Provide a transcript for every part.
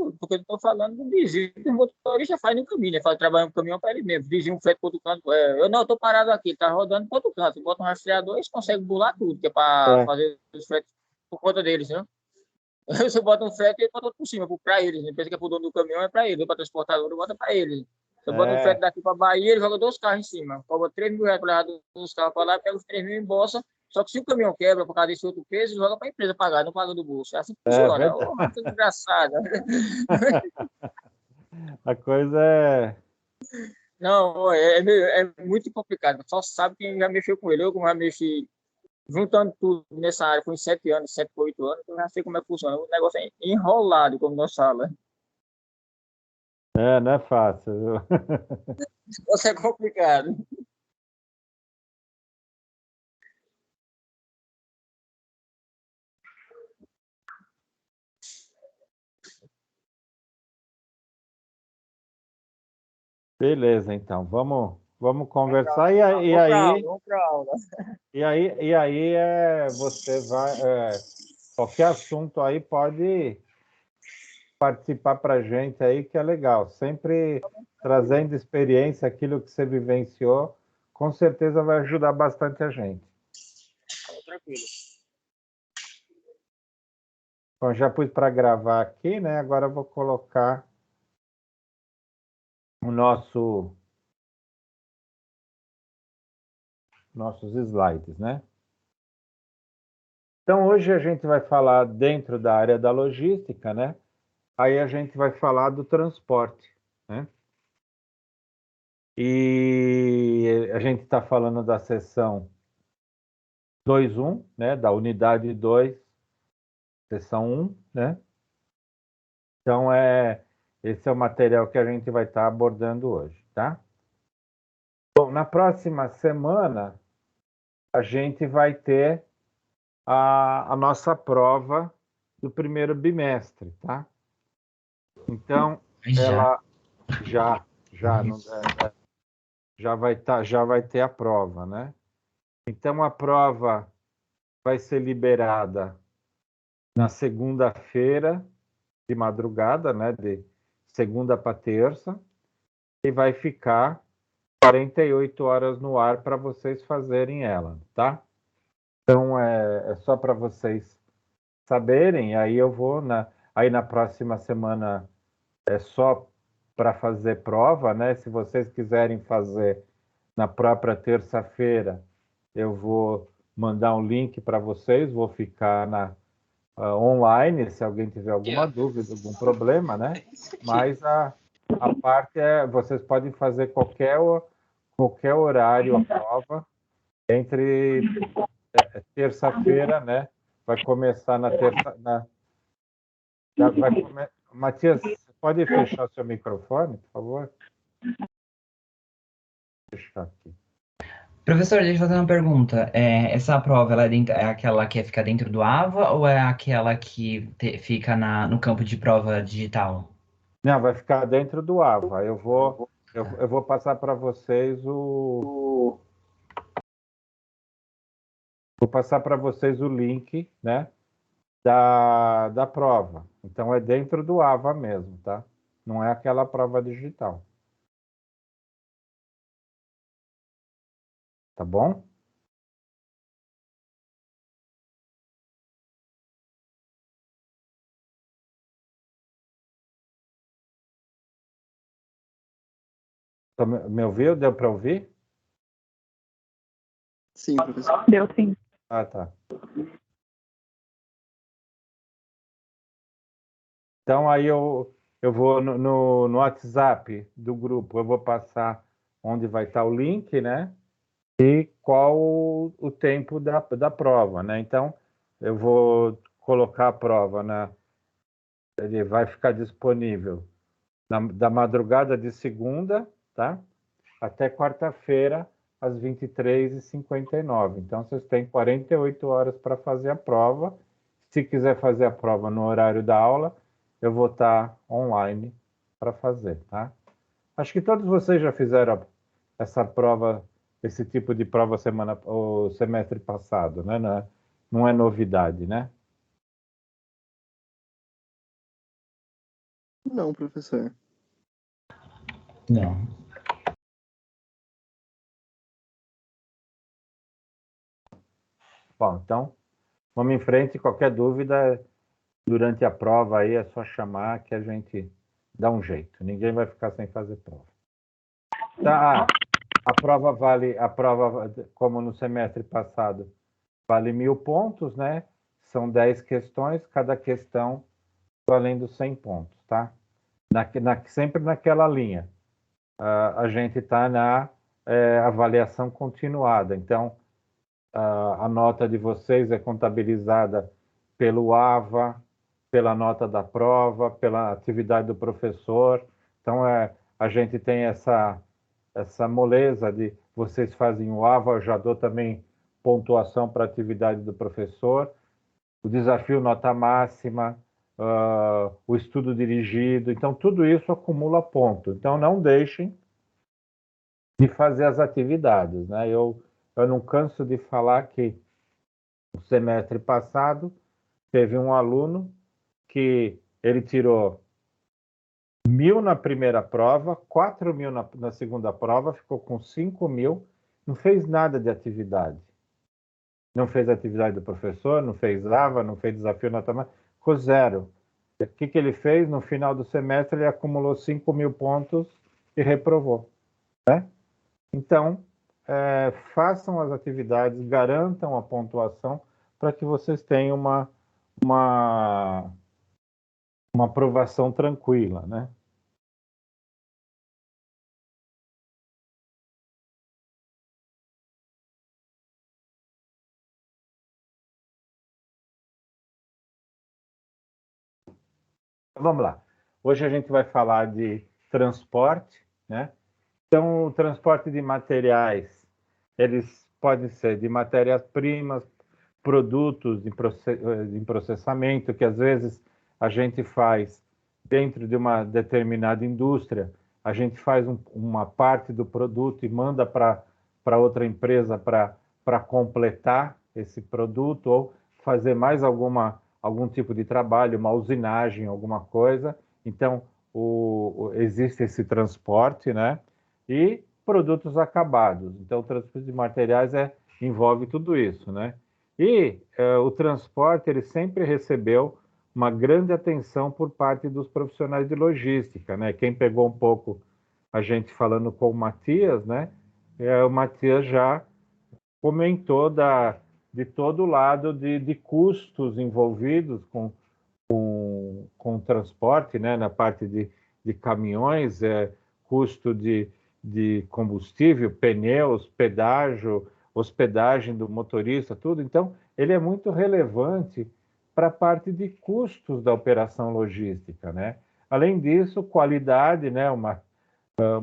tudo, porque eu estou falando do vizinho, que o motorista faz no caminho, né? Faz trabalho no caminhão para ele mesmo. Vizinho frete para outro canto. Eu não, estou parado aqui, está rodando para outro canto. Bota um rastreador, eles conseguem bular tudo, que é para É, fazer os fretes por conta deles, né? Você bota um frete e bota outro por cima, para eles. Né? Pensa que é para o dono do caminhão, é para ele. Para transportador, bota para eles. Você bota um frete é, daqui para Bahia, ele joga 2 carros em cima. Cobra 3 mil reais para levar 2 carros para lá, pega os 3 mil e embolsa. Só que se o caminhão quebra por causa desse outro peso, joga para a empresa pagar, não paga do bolso. É assim que é funciona. verdade. Ô, que engraçada. A coisa é. Não, é muito complicado. Só sabe quem já mexeu com ele. Eu, como já mexi, juntando tudo nessa área, foi em 7 anos, 7 para 8 anos, eu já sei como é que funciona. O negócio é enrolado, como nós falamos. É, não é fácil, viu? O negócio é complicado. Beleza, então, vamos Vamos para conversar. aula, E vamos para aula, aí, vamos para aula. você vai. Qualquer assunto aí pode participar para a gente aí, que é legal. Sempre trazendo experiência, aquilo que você vivenciou, com certeza vai ajudar bastante a gente. Tranquilo. Bom, já pus para gravar aqui, né? Agora eu vou colocar o nossos slides, né? Então, hoje a gente vai falar dentro da área da logística, né? Aí a gente vai falar do transporte, né? E a gente está falando da seção 2.1, né? Da unidade 2, seção 1, né? Então, esse é o material que a gente vai estar abordando hoje, tá? Bom, na próxima semana, a gente vai ter a nossa prova do primeiro bimestre, tá? Então, Já. ela já não, já vai ter a prova, né? Então a prova vai ser liberada na segunda-feira de madrugada, né? De segunda para terça, e vai ficar 48 horas no ar para vocês fazerem ela, tá? Então é só para vocês saberem. Aí eu vou aí na próxima semana é só para fazer prova, né? Se vocês quiserem fazer na própria terça-feira, eu vou mandar um link para vocês, vou ficar online, se alguém tiver alguma dúvida, algum problema, né? Mas a parte vocês podem fazer qualquer horário a prova, entre terça-feira, né? Vai começar na terça, Matias, pode fechar seu microfone, por favor? Fechar aqui. Professor, deixa eu fazer uma pergunta. Essa prova, ela é aquela que fica dentro do AVA ou é aquela que fica no campo de prova digital? Não, vai ficar dentro do AVA. Eu vou passar para vocês vou passar para vocês o link, né, da prova. Então é dentro do AVA mesmo, tá? Não é aquela prova digital. Tá bom? Me ouviu? Deu para ouvir? Sim, professor. Deu sim. Ah, tá. Então aí eu vou no WhatsApp do grupo, eu vou passar onde vai estar o link, né? E qual o tempo da prova, né? Então eu vou colocar a prova ele vai ficar disponível da madrugada de segunda, tá? Até quarta-feira, às 23h59. Então, vocês têm 48 horas para fazer a prova. Se quiser fazer a prova no horário da aula, eu vou estar online para fazer, tá? Acho que todos vocês já fizeram essa prova, esse tipo de prova o semestre passado, né? Não é novidade, né? não, professor. Não. Bom, então, vamos em frente. Qualquer dúvida durante a prova aí é só chamar que a gente dá um jeito. Ninguém vai ficar sem fazer prova. Tá, a prova, como no semestre passado, vale 1.000 pontos, né? São 10 questões, cada questão valendo 100 pontos, tá? Sempre naquela linha. A gente está na avaliação continuada. Então, a nota de vocês é contabilizada pelo AVA, pela nota da prova, pela atividade do professor. Então, a gente tem essa moleza de vocês fazem o AVA, eu já dou também pontuação para a atividade do professor, o desafio nota máxima, o estudo dirigido. Então, tudo isso acumula ponto. Então, não deixem de fazer as atividades, né? Eu não canso de falar que no semestre passado teve um aluno que ele tirou 1.000 na primeira prova, 4.000 na segunda prova, ficou com 5.000, não fez nada de atividade. Não fez atividade do professor, não fez AVA, não fez desafio nota máxima, ficou zero. O que ele fez? No final do semestre, ele acumulou 5.000 pontos e reprovou, né? Então, façam as atividades, garantam a pontuação para que vocês tenham uma aprovação tranquila, né? Vamos lá. Hoje a gente vai falar de transporte, né? Então, o transporte de materiais, eles podem ser de matérias-primas, produtos em processamento, que às vezes a gente faz dentro de uma determinada indústria, a gente faz uma parte do produto e manda para outra empresa para completar esse produto ou fazer mais algum tipo de trabalho, uma usinagem, alguma coisa. Então, existe esse transporte, né? E produtos acabados. Então, o transporte de materiais envolve tudo isso, né? E o transporte ele sempre recebeu uma grande atenção por parte dos profissionais de logística, né? Quem pegou um pouco a gente falando com o Matias, né? O Matias já comentou de todo o lado de custos envolvidos com transporte, né? Na parte de caminhões, custo de combustível, pneus, pedágio, hospedagem do motorista, tudo. Então, ele é muito relevante para a parte de custos da operação logística, né? Além disso, qualidade, né? O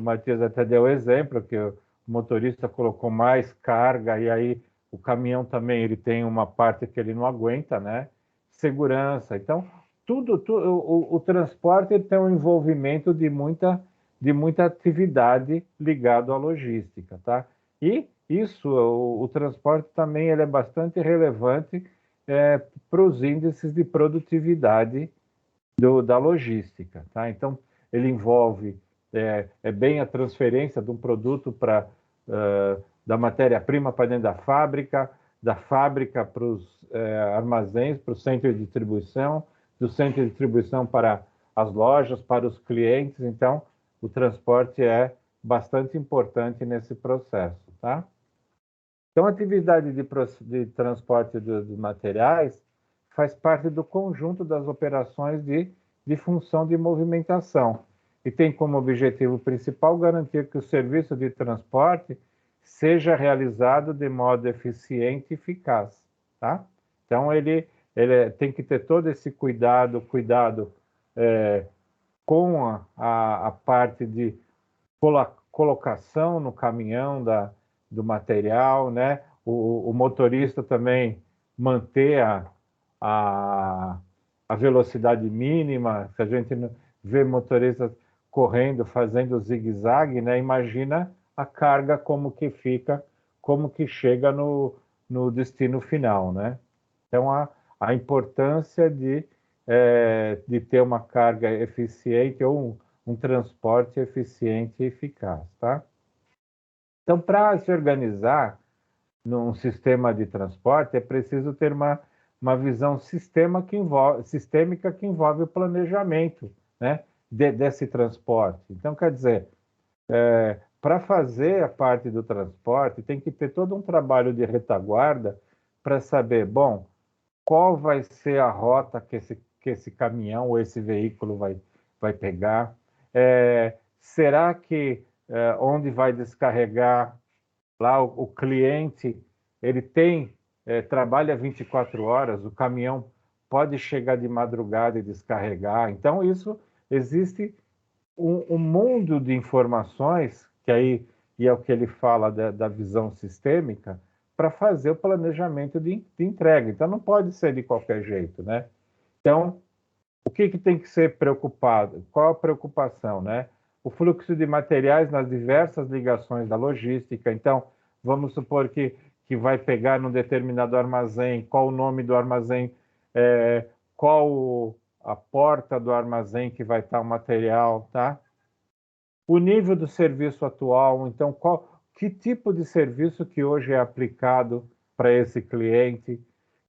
Matias até deu exemplo que o motorista colocou mais carga e aí o caminhão também ele tem uma parte que ele não aguenta, né? Segurança. Então, o transporte ele tem um envolvimento de muita atividade ligado à logística, tá? E isso, o transporte também ele é bastante relevante para os índices de produtividade da logística, tá? Então, ele envolve bem a transferência de um produto da matéria-prima para dentro da fábrica para os armazéns, para o centro de distribuição, do centro de distribuição para as lojas, para os clientes. Então, o transporte é bastante importante nesse processo, tá? Então, a atividade de transporte de materiais faz parte do conjunto das operações de função de movimentação e tem como objetivo principal garantir que o serviço de transporte seja realizado de modo eficiente e eficaz, tá? Então, ele tem que ter todo esse cuidado com a parte de colocação no caminhão do material, né? O motorista também manter a velocidade mínima. Se a gente vê motoristas correndo, fazendo zigue-zague, né? Imagina a carga como que fica, como que chega no destino final, né? Então, a importância de ter uma carga eficiente ou um transporte eficiente e eficaz, tá? Então, para se organizar num sistema de transporte, é preciso ter uma visão sistêmica que envolve o planejamento, né, desse transporte. Então, quer dizer, para fazer a parte do transporte, tem que ter todo um trabalho de retaguarda para saber, bom, qual vai ser a rota que esse caminhão ou esse veículo vai pegar. Será que onde vai descarregar lá o cliente, ele trabalha 24 horas, o caminhão pode chegar de madrugada e descarregar. Então, isso existe um mundo de informações, que aí e é o que ele fala da visão sistêmica, para fazer o planejamento de entrega. Então, não pode ser de qualquer jeito, né? Então, o que tem que ser preocupado? Qual a preocupação, né? O fluxo de materiais nas diversas ligações da logística. Então, vamos supor que vai pegar num determinado armazém, qual o nome do armazém, qual a porta do armazém que vai estar o material, tá? O nível do serviço atual, então, que tipo de serviço que hoje é aplicado para esse cliente?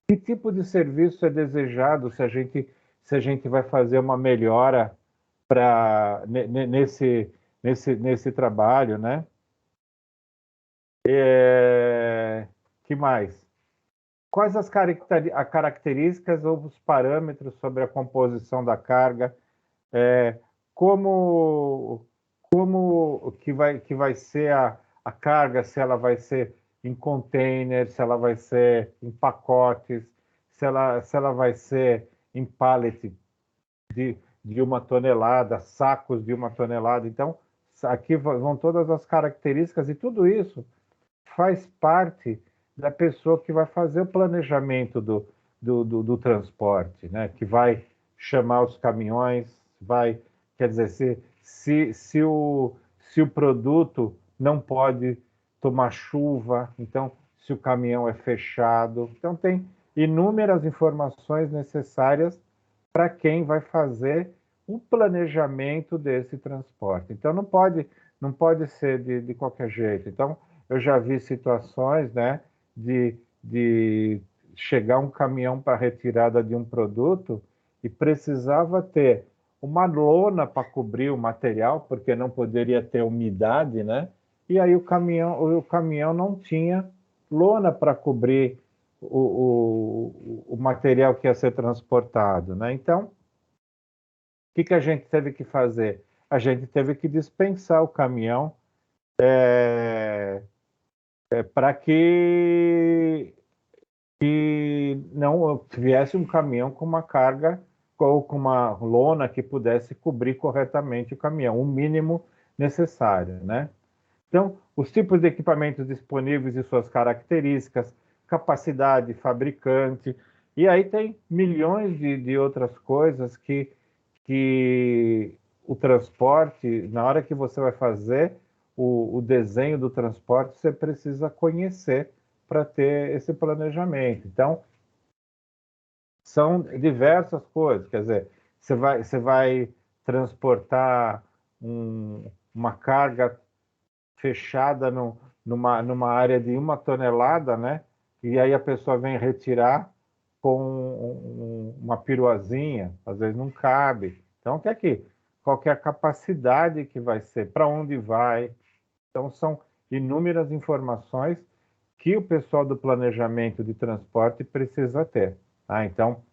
Que tipo de serviço é desejado se a gente vai fazer uma melhora nesse trabalho, né? Que mais? Quais as características ou os parâmetros sobre a composição da carga? Como que vai ser a carga, se ela vai ser em containers, se ela vai ser em pacotes, se ela vai ser em pallet de 1 tonelada, sacos de 1 tonelada. Então, aqui vão todas as características e tudo isso faz parte da pessoa que vai fazer o planejamento do transporte, né? Que vai chamar os caminhões, quer dizer, se o produto não pode tomar chuva, então, se o caminhão é fechado. Então, tem inúmeras informações necessárias para quem vai fazer o planejamento desse transporte. Então, não pode ser de qualquer jeito. Então, eu já vi situações, né, de chegar um caminhão para retirada de um produto e precisava ter uma lona para cobrir o material, porque não poderia ter umidade, né? E aí o caminhão não tinha lona para cobrir o material que ia ser transportado, né? Então, o que a gente teve que fazer? A gente teve que dispensar o caminhão para que não viesse um caminhão com uma carga ou com uma lona que pudesse cobrir corretamente o caminhão, o mínimo necessário, né? Então, os tipos de equipamentos disponíveis e suas características, capacidade, fabricante, e aí tem milhões de outras coisas que o transporte, na hora que você vai fazer o desenho do transporte, você precisa conhecer para ter esse planejamento. Então, são diversas coisas, quer dizer, você vai transportar uma carga fechada numa área de 1 tonelada, né? E aí a pessoa vem retirar com uma piruazinha, às vezes não cabe. Então, qual que é a capacidade que vai ser, para onde vai? Então, são inúmeras informações que o pessoal do planejamento de transporte precisa ter. Tá? Então,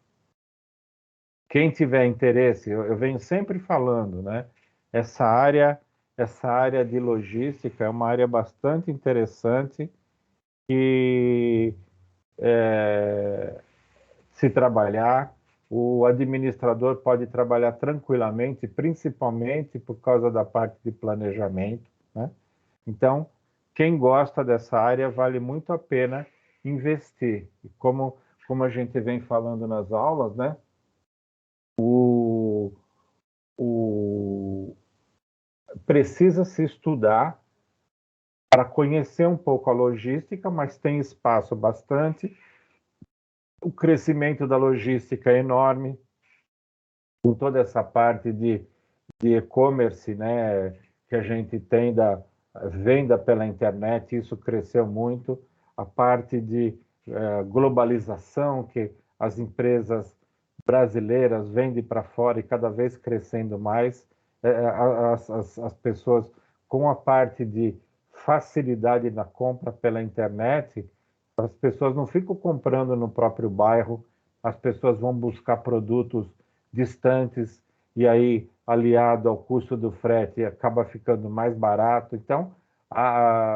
quem tiver interesse, eu venho sempre falando, né? Essa área de logística é uma área bastante interessante que se trabalhar, o administrador pode trabalhar tranquilamente, principalmente por causa da parte de planejamento, né? Então, quem gosta dessa área vale muito a pena investir. E como a gente vem falando nas aulas, né? Precisa se estudar para conhecer um pouco a logística, mas tem espaço bastante. O crescimento da logística é enorme. com toda essa parte de e-commerce, né, que a gente tem da venda pela internet, isso cresceu muito. A parte de globalização, que as empresas brasileiras vendem para fora e cada vez crescendo mais. As pessoas com a parte de facilidade na compra pela internet, as pessoas não ficam comprando no próprio bairro, as pessoas vão buscar produtos distantes e aí, aliado ao custo do frete, acaba ficando mais barato. Então,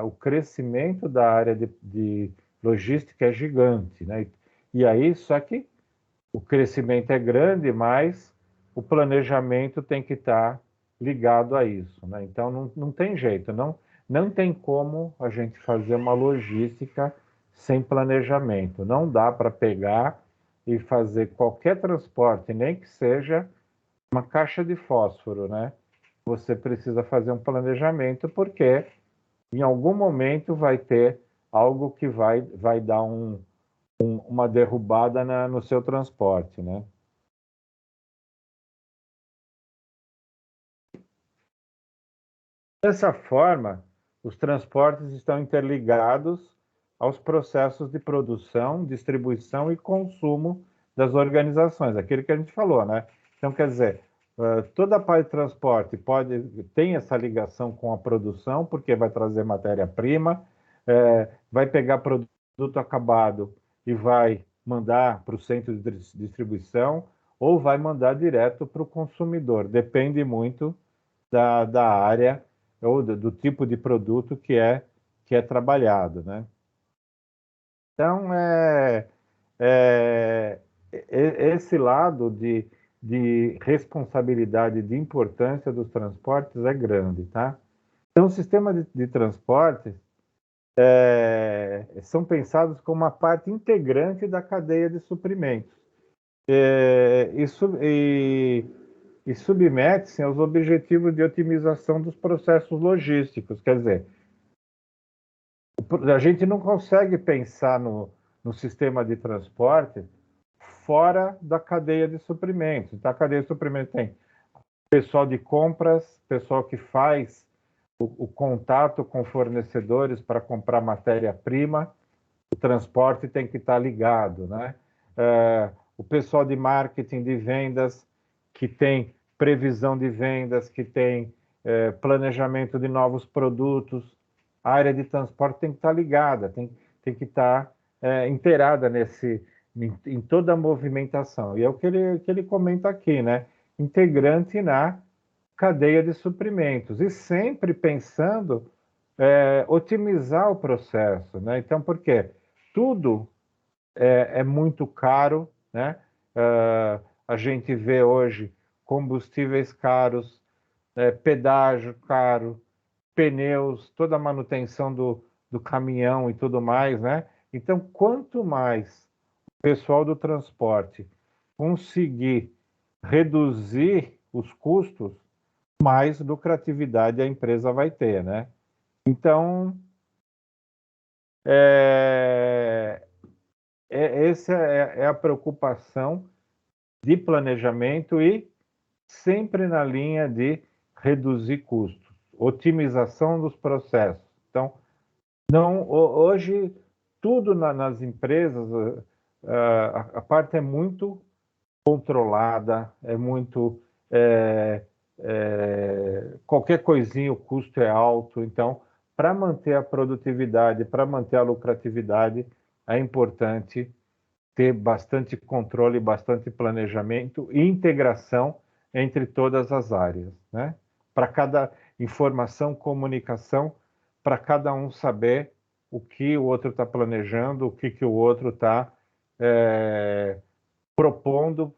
o crescimento da área de logística é gigante, né? E aí, só que o crescimento é grande, mas o planejamento tem que estar ligado a isso, né? Então, não tem jeito, não tem como a gente fazer uma logística sem planejamento. Não dá para pegar e fazer qualquer transporte, nem que seja uma caixa de fósforo, né? Você precisa fazer um planejamento, porque em algum momento vai ter algo que vai dar uma derrubada no seu transporte, né? Dessa forma, os transportes estão interligados aos processos de produção, distribuição e consumo das organizações, aquilo que a gente falou, né? Então, quer dizer, toda a parte de transporte tem essa ligação com a produção, porque vai trazer matéria-prima, vai pegar produto acabado e vai mandar para o centro de distribuição ou vai mandar direto para o consumidor. Depende muito da área ou do tipo de produto que é trabalhado, né? Então, é, esse lado de responsabilidade, de importância dos transportes é grande, tá? Então, o sistema de transportes são pensados como uma parte integrante da cadeia de suprimentos. E submete-se aos objetivos de otimização dos processos logísticos. Quer dizer, a gente não consegue pensar no sistema de transporte fora da cadeia de suprimentos. Então, a cadeia de suprimentos tem pessoal de compras, pessoal que faz o contato com fornecedores para comprar matéria-prima, o transporte tem que estar ligado, né? O pessoal de marketing, de vendas, que tem previsão de vendas, que tem planejamento de novos produtos, a área de transporte tem que estar ligada, tem que estar inteirada em toda a movimentação. E é o que ele comenta aqui, né? Integrante na cadeia de suprimentos e sempre pensando otimizar o processo, né? Então, por quê? Tudo é muito caro, né? A gente vê hoje combustíveis caros, pedágio caro, pneus, toda a manutenção do caminhão e tudo mais, né? Então, quanto mais o pessoal do transporte conseguir reduzir os custos, mais lucratividade a empresa vai ter, né? Então, essa é a preocupação de planejamento e sempre na linha de reduzir custos, otimização dos processos. Então, hoje, tudo nas empresas, a parte é muito controlada, é muito. Qualquer coisinha o custo é alto, então, para manter a produtividade, para manter a lucratividade, é importante ter bastante controle, bastante planejamento e integração entre todas as áreas, né? Para cada informação, comunicação, para cada um saber o que o outro está planejando, o que o outro está propondo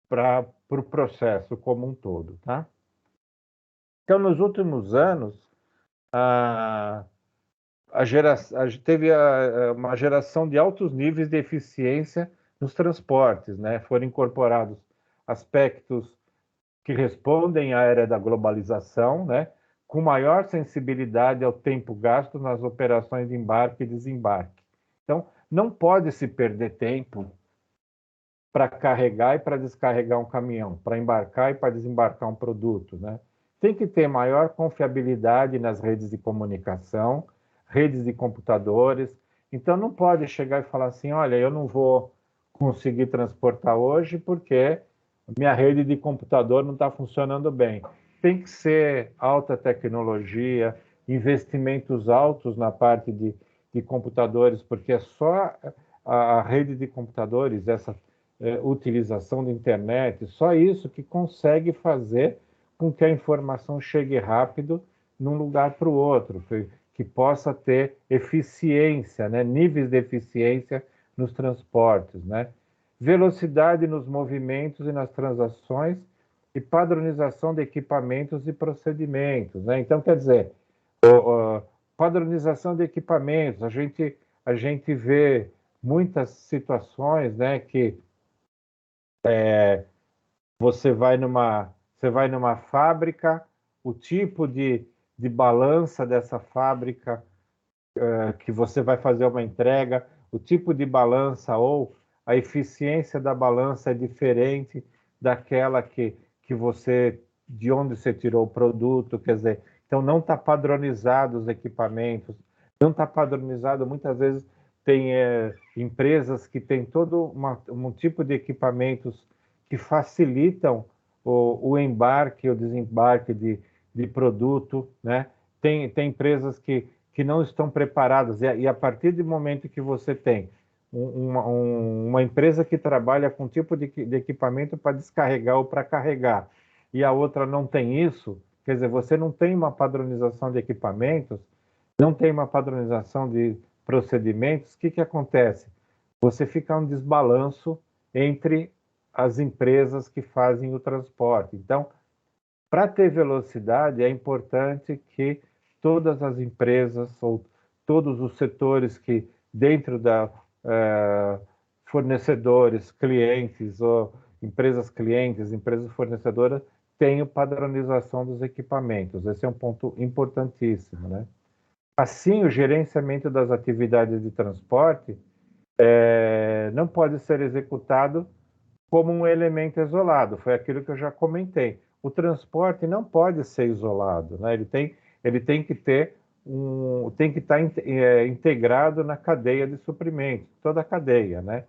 para o processo como um todo, tá? Então, nos últimos anos, teve uma geração de altos níveis de eficiência nos transportes, né? Foram incorporados aspectos que respondem à era da globalização, né? Com maior sensibilidade ao tempo gasto nas operações de embarque e desembarque. Então, não pode se perder tempo para carregar e para descarregar um caminhão, para embarcar e para desembarcar um produto, né? Tem que ter maior confiabilidade nas redes de comunicação, redes de computadores. Então, não pode chegar e falar assim, olha, eu não vou conseguir transportar hoje porque minha rede de computador não está funcionando bem. Tem que ser alta tecnologia, investimentos altos na parte de computadores, porque é só a rede de computadores, essa utilização da internet, só isso que consegue fazer com que a informação chegue rápido num lugar para o outro, que possa ter eficiência, né? Níveis de eficiência nos transportes, né? Velocidade nos movimentos e nas transações e padronização de equipamentos e procedimentos, né? Então, quer dizer, padronização de equipamentos, a gente vê muitas situações, né, que você vai numa fábrica, o tipo de balança dessa fábrica que você vai fazer uma entrega, o tipo de balança ou a eficiência da balança é diferente daquela que você, de onde você tirou o produto, quer dizer, então não está padronizado os equipamentos, não está padronizado, muitas vezes tem empresas que têm todo um tipo de equipamentos que facilitam o embarque, o desembarque de produto, né? Tem empresas que não estão preparadas, e a partir do momento que você tem uma empresa que trabalha com um tipo de equipamento para descarregar ou para carregar, e a outra não tem isso, quer dizer, você não tem uma padronização de equipamentos, não tem uma padronização de procedimentos, o que acontece? Você fica um desbalanço entre as empresas que fazem o transporte. Então, para ter velocidade, é importante que todas as empresas ou todos os setores que dentro da fornecedores, clientes ou empresas clientes, empresas fornecedoras tenham padronização dos equipamentos. Esse é um ponto importantíssimo, né? Assim, o gerenciamento das atividades de transporte não pode ser executado como um elemento isolado. Foi aquilo que eu já comentei. O transporte não pode ser isolado, né? Ele tem que ter tem que estar integrado na cadeia de suprimentos, toda a cadeia, né?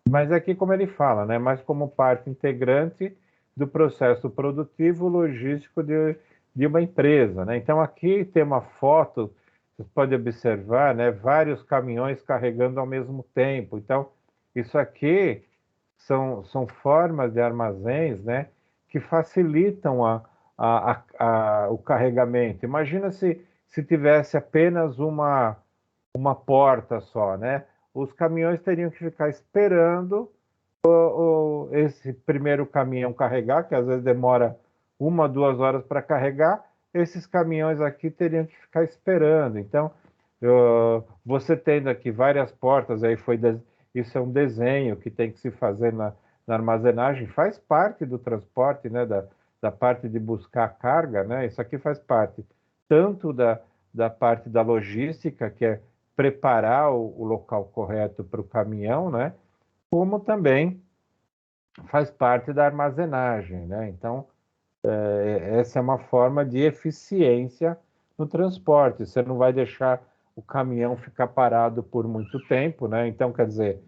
Mas aqui, como ele fala, né? Mais como parte integrante do processo produtivo logístico de uma empresa, né? Então aqui tem uma foto, você pode observar, né? Vários caminhões carregando ao mesmo tempo. Então isso aqui são formas de armazéns, né, que facilitam o carregamento. Imagina se tivesse apenas uma porta só, né? Os caminhões teriam que ficar esperando esse primeiro caminhão carregar, que às vezes demora 1, 2 horas para carregar. Esses caminhões aqui teriam que ficar esperando. Então, você tendo aqui várias portas, isso é um desenho que tem que se fazer na armazenagem, faz parte do transporte, né, da parte de buscar a carga, né? Isso aqui faz parte tanto da parte da logística, que é preparar o local correto para o caminhão, né? Como também faz parte da armazenagem, né? Então, essa é uma forma de eficiência no transporte. Você não vai deixar o caminhão ficar parado por muito tempo, né? Então, quer dizer,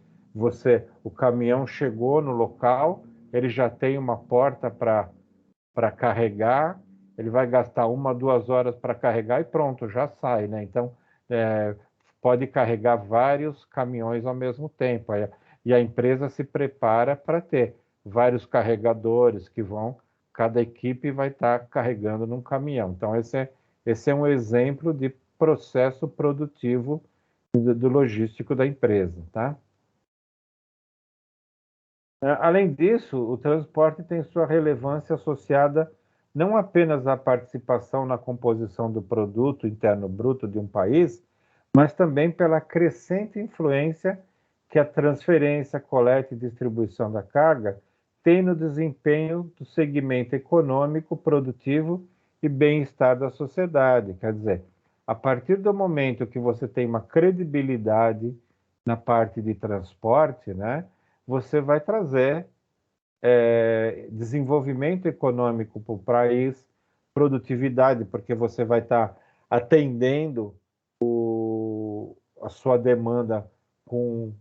o caminhão chegou no local, ele já tem uma porta para carregar, ele vai gastar 1, 2 horas para carregar e pronto, já sai, né? Então, pode carregar vários caminhões ao mesmo tempo. E a empresa se prepara para ter vários carregadores que cada equipe vai estar carregando num caminhão. Então, esse é um exemplo de processo produtivo do logístico da empresa, tá? Além disso, o transporte tem sua relevância associada não apenas à participação na composição do produto interno bruto de um país, mas também pela crescente influência que a transferência, coleta e distribuição da carga tem no desempenho do segmento econômico, produtivo e bem-estar da sociedade. Quer dizer, a partir do momento que você tem uma credibilidade na parte de transporte, né, você vai trazer desenvolvimento econômico para o país, produtividade, porque você vai estar atendendo a sua demanda com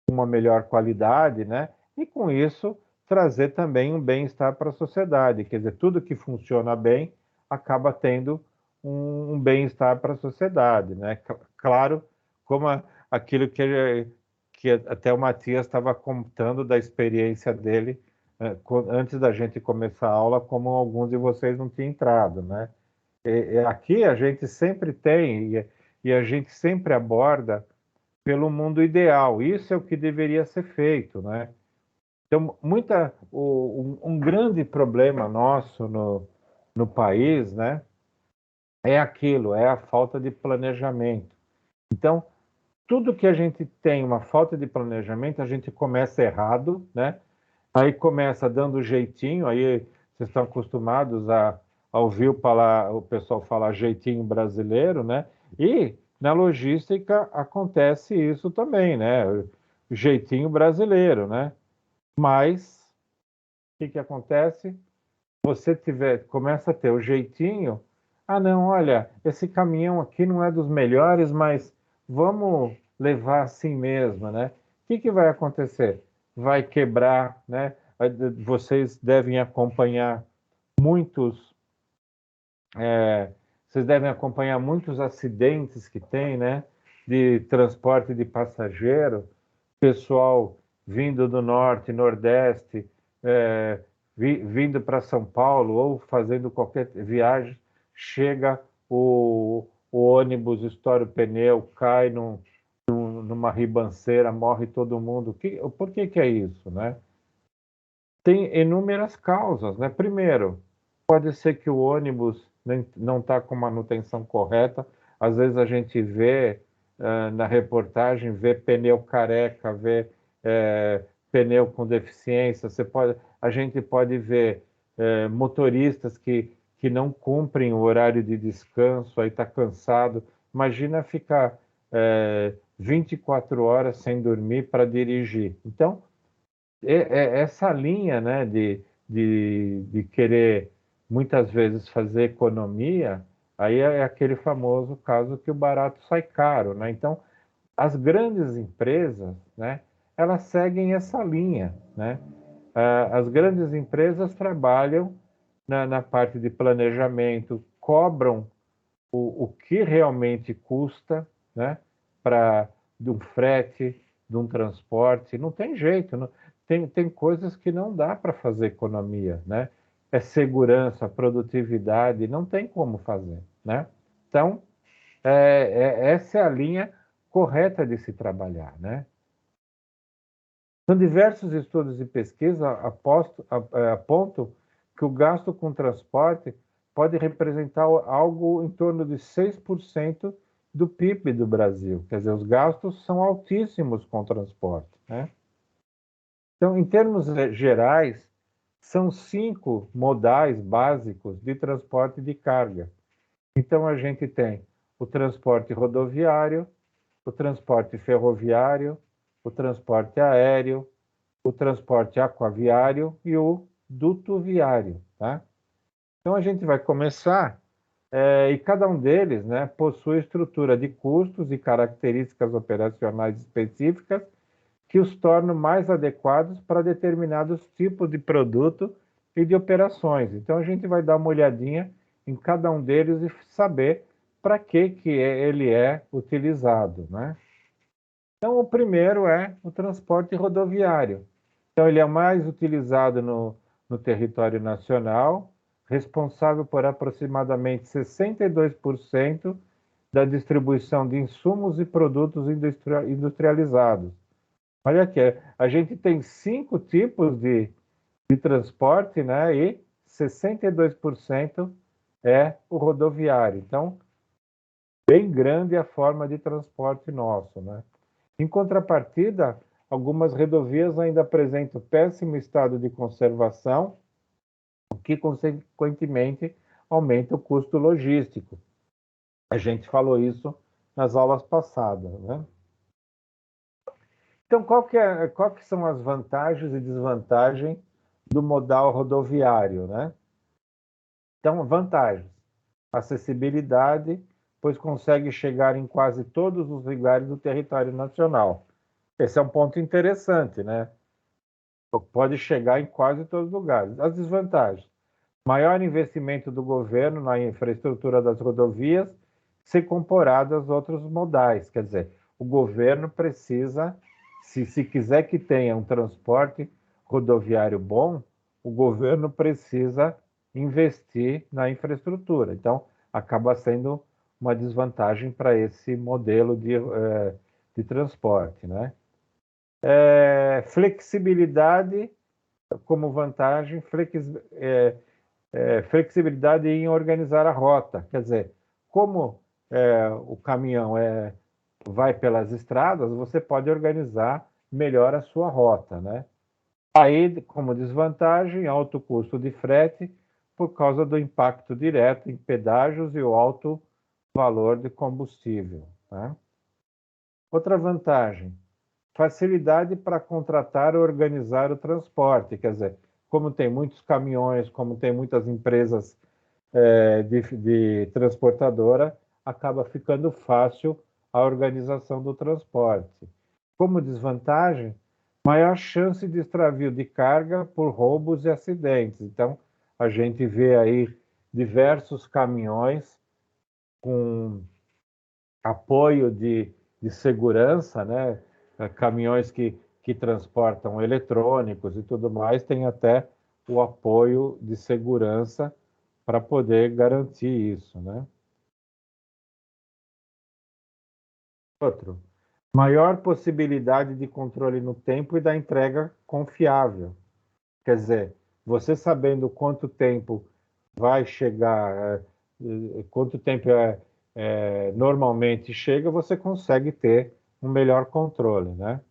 uma melhor qualidade, né? E com isso trazer também um bem-estar para a sociedade. Quer dizer, tudo que funciona bem acaba tendo um bem-estar para a sociedade, né? Claro, como aquilo que até o Matias estava contando da experiência dele antes da gente começar a aula, como alguns de vocês não tinham entrado, né? Aqui a gente sempre tem e a gente sempre aborda pelo mundo ideal. Isso é o que deveria ser feito, né? Então, um grande problema nosso no país, né, é aquilo, é a falta de planejamento. Então, tudo que a gente tem uma falta de planejamento, a gente começa errado, né? Aí começa dando jeitinho, aí vocês estão acostumados a ouvir o pessoal falar jeitinho brasileiro, né? E na logística acontece isso também, né? Jeitinho brasileiro, né? Mas o que acontece? Começa a ter o jeitinho. Ah, não, olha, esse caminhão aqui não é dos melhores, mas vamos levar assim mesmo, né? O que vai acontecer? Vai quebrar, né? Vocês devem acompanhar muitos, vocês devem acompanhar muitos acidentes que tem, né? De transporte de passageiro, pessoal vindo do norte, nordeste, é, vindo para São Paulo ou fazendo qualquer viagem, chega o ônibus, estoura o pneu, cai numa ribanceira, morre todo mundo. Por que é isso, né? Tem inúmeras causas, né? Primeiro, pode ser que o ônibus não está com manutenção correta. Às vezes a gente vê na reportagem, vê pneu careca, vê pneu com deficiência. A gente pode ver motoristas que não cumprem o horário de descanso, aí está cansado. Imagina ficar 24 horas sem dormir para dirigir. Então, essa linha, né, de querer muitas vezes fazer economia, aí é aquele famoso caso que o barato sai caro, né? Então, as grandes empresas, né, elas seguem essa linha, né? As grandes empresas trabalham na parte de planejamento, cobram o que realmente custa, né, de um frete, de um transporte. Não tem jeito, tem coisas que não dá para fazer economia, né? É segurança, produtividade, não tem como fazer, né? Então, essa é a linha correta de se trabalhar, né? São diversos estudos e pesquisas apontam que o gasto com transporte pode representar algo em torno de 6% do PIB do Brasil. Quer dizer, os gastos são altíssimos com transporte, né? Então, em termos gerais, são 5 modais básicos de transporte de carga. Então, a gente tem o transporte rodoviário, o transporte ferroviário, o transporte aéreo, o transporte aquaviário e o dutoviário, tá? Então, a gente vai começar, e cada um deles, né, possui estrutura de custos e características operacionais específicas que os tornam mais adequados para determinados tipos de produto e de operações. Então, a gente vai dar uma olhadinha em cada um deles e saber para que ele é utilizado, né? Então, o primeiro é o transporte rodoviário. Então, ele é mais utilizado no território nacional, responsável por aproximadamente 62% da distribuição de insumos e produtos industrializados. Olha aqui, a gente tem 5 tipos de transporte, né? E 62% é o rodoviário. Então, bem grande a forma de transporte nosso, né? Em contrapartida, algumas rodovias ainda apresentam péssimo estado de conservação, o que, consequentemente, aumenta o custo logístico. A gente falou isso nas aulas passadas, né? Então, qual que são as vantagens e desvantagens do modal rodoviário, né? Então, vantagens: acessibilidade, pois consegue chegar em quase todos os lugares do território nacional. Esse é um ponto interessante, né? Pode chegar em quase todos os lugares. As desvantagens: maior investimento do governo na infraestrutura das rodovias, se comparado aos outros modais. Quer dizer, o governo precisa, se quiser que tenha um transporte rodoviário bom, o governo precisa investir na infraestrutura. Então, acaba sendo uma desvantagem para esse modelo de transporte, né? Flexibilidade como vantagem, flexibilidade em organizar a rota. Quer dizer, como o caminhão vai pelas estradas, você pode organizar melhor a sua rota, né? Aí, como desvantagem, alto custo de frete por causa do impacto direto em pedágios e o alto valor de combustível, né? Outra vantagem: facilidade para contratar e organizar o transporte. Quer dizer, como tem muitos caminhões, como tem muitas empresas de transportadora, acaba ficando fácil a organização do transporte. Como desvantagem, maior chance de extravio de carga por roubos e acidentes. Então, a gente vê aí diversos caminhões com apoio de segurança, né? Caminhões que transportam eletrônicos e tudo mais, tem até o apoio de segurança para poder garantir isso, né? Outro: maior possibilidade de controle no tempo e da entrega confiável. Quer dizer, você sabendo quanto tempo vai chegar, quanto tempo normalmente chega, você consegue ter um melhor controle, né?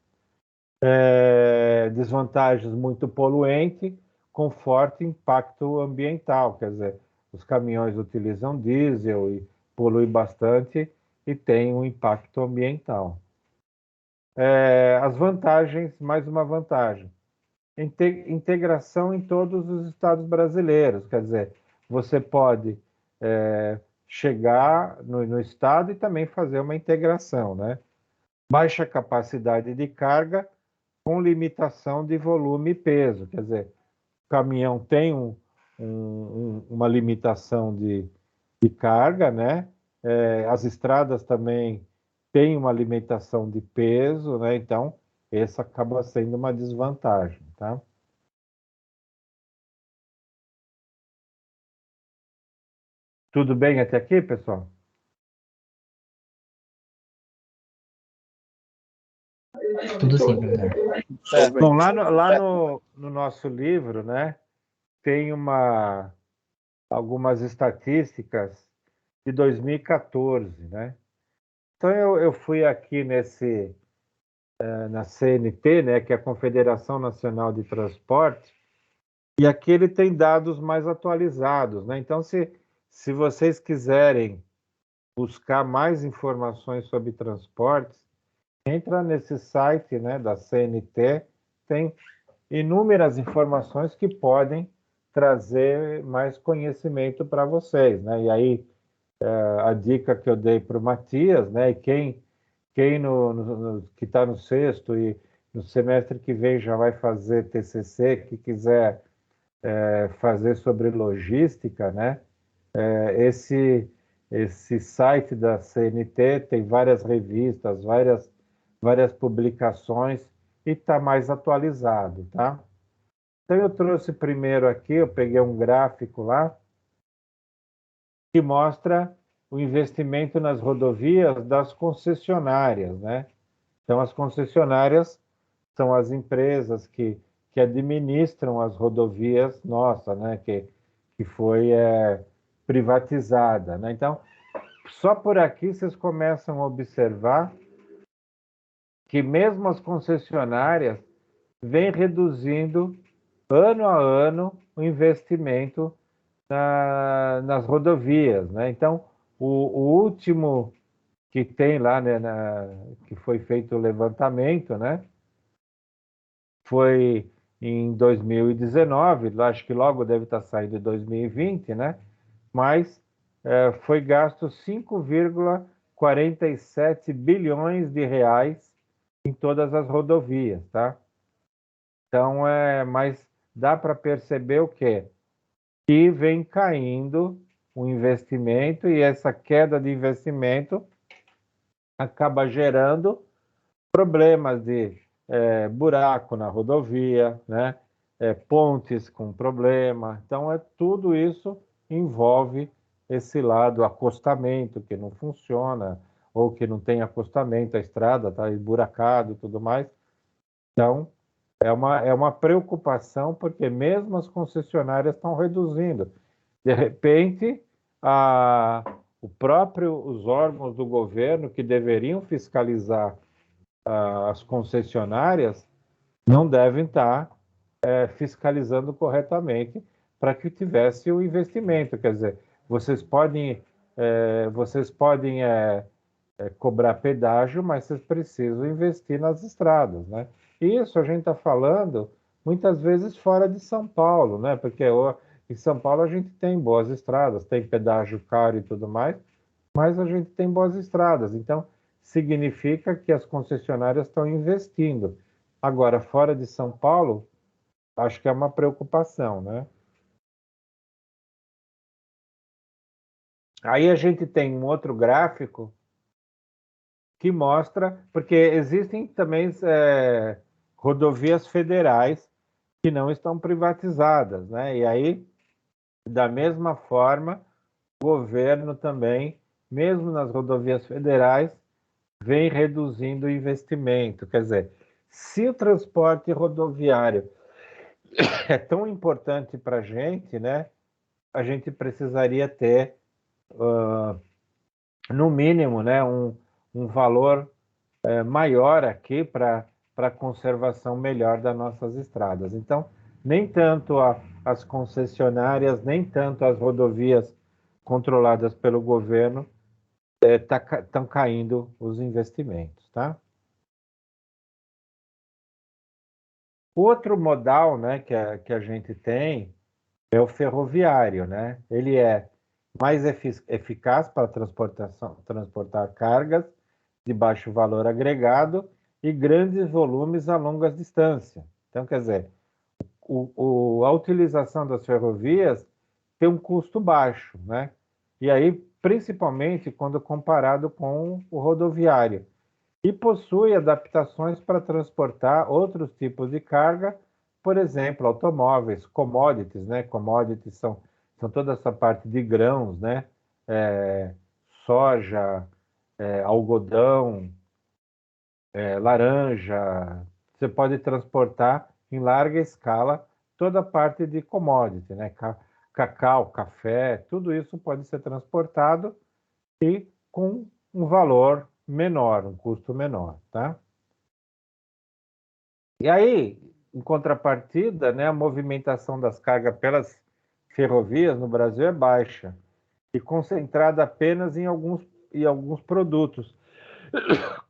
Desvantagens: muito poluente, com forte impacto ambiental. Quer dizer, os caminhões utilizam diesel e poluem bastante e tem um impacto ambiental. As vantagens: mais uma vantagem: integração em todos os estados brasileiros. Quer dizer, você pode chegar no estado e também fazer uma integração, né? Baixa capacidade de carga com limitação de volume e peso. Quer dizer, o caminhão tem uma limitação de carga, né? As estradas também têm uma limitação de peso, né? Então, essa acaba sendo uma desvantagem, tá? Tudo bem até aqui, pessoal? Tudo sim, professor. Certo. Bom, lá no nosso livro, né, tem algumas estatísticas de 2014, né? Então eu fui aqui na CNT, né, que é a Confederação Nacional de Transporte, e aqui ele tem dados mais atualizados, né? Então, se vocês quiserem buscar mais informações sobre transportes, entra nesse site, né, da CNT, tem inúmeras informações que podem trazer mais conhecimento para vocês, né? E aí a dica que eu dei para o Matias, né? E quem que está no sexto e no semestre que vem já vai fazer TCC, que quiser fazer sobre logística, né? Esse site da CNT tem várias revistas, várias publicações e está mais atualizado, tá? Então eu trouxe primeiro aqui, eu peguei um gráfico lá que mostra o investimento nas rodovias das concessionárias, né? Então as concessionárias são as empresas que administram as rodovias nossa, né? Que foi privatizada, né? Então, só por aqui vocês começam a observar que mesmo as concessionárias vêm reduzindo ano a ano o investimento nas rodovias, né? Então, o último que tem lá, né, que foi feito o levantamento, né? foi em 2019, acho que logo deve estar saindo em 2020, né? Mas foi gasto 5,47 bilhões de reais em todas as rodovias, tá? Então, mas dá para perceber o quê? Que vem caindo o investimento e essa queda de investimento acaba gerando problemas de buraco na rodovia, né? Pontes com problema. Então, tudo isso envolve esse lado, acostamento que não funciona, ou que não tem acostamento, a estrada está emburacado e tudo mais. Então, é uma preocupação, porque mesmo as concessionárias estão reduzindo. De repente, os órgãos do governo que deveriam fiscalizar as concessionárias não devem estar fiscalizando corretamente para que tivesse o investimento. Quer dizer, vocês podem cobrar pedágio, mas vocês precisam investir nas estradas, né? E isso a gente está falando muitas vezes fora de São Paulo, né? Porque em São Paulo a gente tem boas estradas, tem pedágio caro e tudo mais, mas a gente tem boas estradas. Então, significa que as concessionárias estão investindo. Agora, fora de São Paulo, acho que é uma preocupação, né? Aí a gente tem um outro gráfico que mostra, porque existem também rodovias federais que não estão privatizadas, né? E aí, da mesma forma, o governo também, mesmo nas rodovias federais, vem reduzindo o investimento. Quer dizer, se o transporte rodoviário é tão importante para a gente, né? A gente precisaria ter, no mínimo, né, um valor maior aqui para a conservação melhor das nossas estradas. Então, nem tanto as concessionárias, nem tanto as rodovias controladas pelo governo estão caindo os investimentos, tá? Outro modal, né, que a gente tem é o ferroviário, né? Ele é mais eficaz para transportar cargas de baixo valor agregado e grandes volumes a longas distâncias. Então, quer dizer, a utilização das ferrovias tem um custo baixo, né? E aí, principalmente quando comparado com o rodoviário. E possui adaptações para transportar outros tipos de carga, por exemplo, automóveis, commodities, né? Commodities são toda essa parte de grãos, né? É, soja, algodão, laranja. Você pode transportar em larga escala toda a parte de commodity, né? Cacau, café, tudo isso pode ser transportado e com um valor menor, um custo menor, tá? E aí, em contrapartida, né, a movimentação das cargas pelas ferrovias no Brasil é baixa e concentrada apenas em alguns produtos,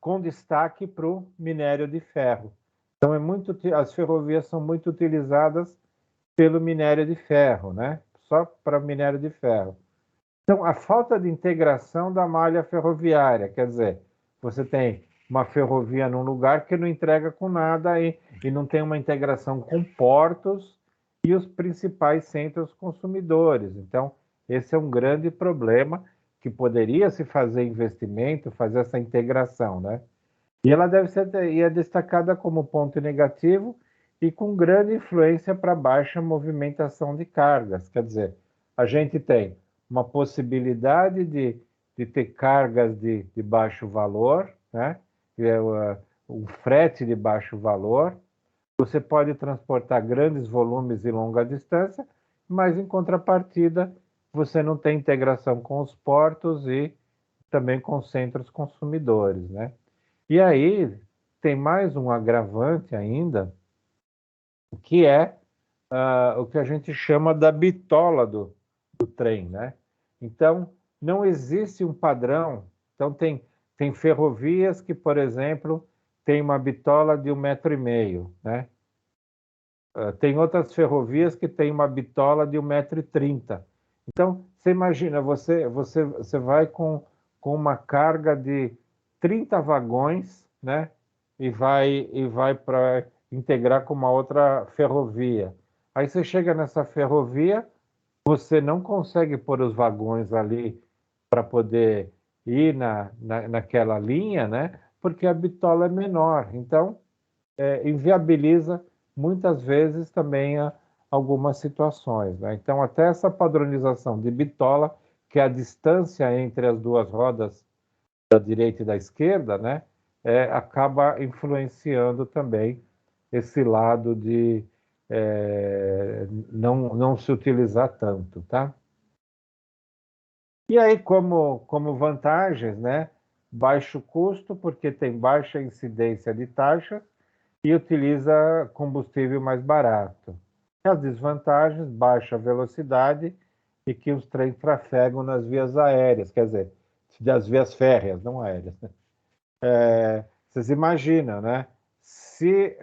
com destaque para o minério de ferro. Então, as ferrovias são muito utilizadas pelo minério de ferro, né? Só para minério de ferro. Então, a falta de integração da malha ferroviária, quer dizer, você tem uma ferrovia num lugar que não entrega com nada e não tem uma integração com portos e os principais centros consumidores. Então, esse é um grande problema que poderia se fazer investimento, fazer essa integração, né? E ela é destacada como ponto negativo e com grande influência para baixa movimentação de cargas. Quer dizer, a gente tem uma possibilidade de ter cargas de baixo valor, né? Um frete de baixo valor. Você pode transportar grandes volumes e longa distância, mas em contrapartida você não tem integração com os portos e também com os centros consumidores, né? E aí tem mais um agravante ainda, que é o que a gente chama da bitola do trem, né? Então, não existe um padrão. Então, tem ferrovias que, por exemplo, tem uma bitola de 1,5 metro, né? tem outras ferrovias que tem uma bitola de 1,30 m. Então, você imagina, você vai com uma carga de 30 vagões, né? E vai para integrar com uma outra ferrovia. Aí você chega nessa ferrovia, você não consegue pôr os vagões ali para poder ir naquela linha, né? Porque a bitola é menor. Então, inviabiliza muitas vezes também algumas situações, né? Então, até essa padronização de bitola, que é a distância entre as duas rodas da direita e da esquerda, né? Acaba influenciando também esse lado de não se utilizar tanto, tá? E aí, como vantagens, né? Baixo custo, porque tem baixa incidência de taxas, e utiliza combustível mais barato. As desvantagens, baixa velocidade e que os trens trafegam nas vias aéreas, quer dizer, das vias férreas, não aéreas. Vocês imaginam, né? Se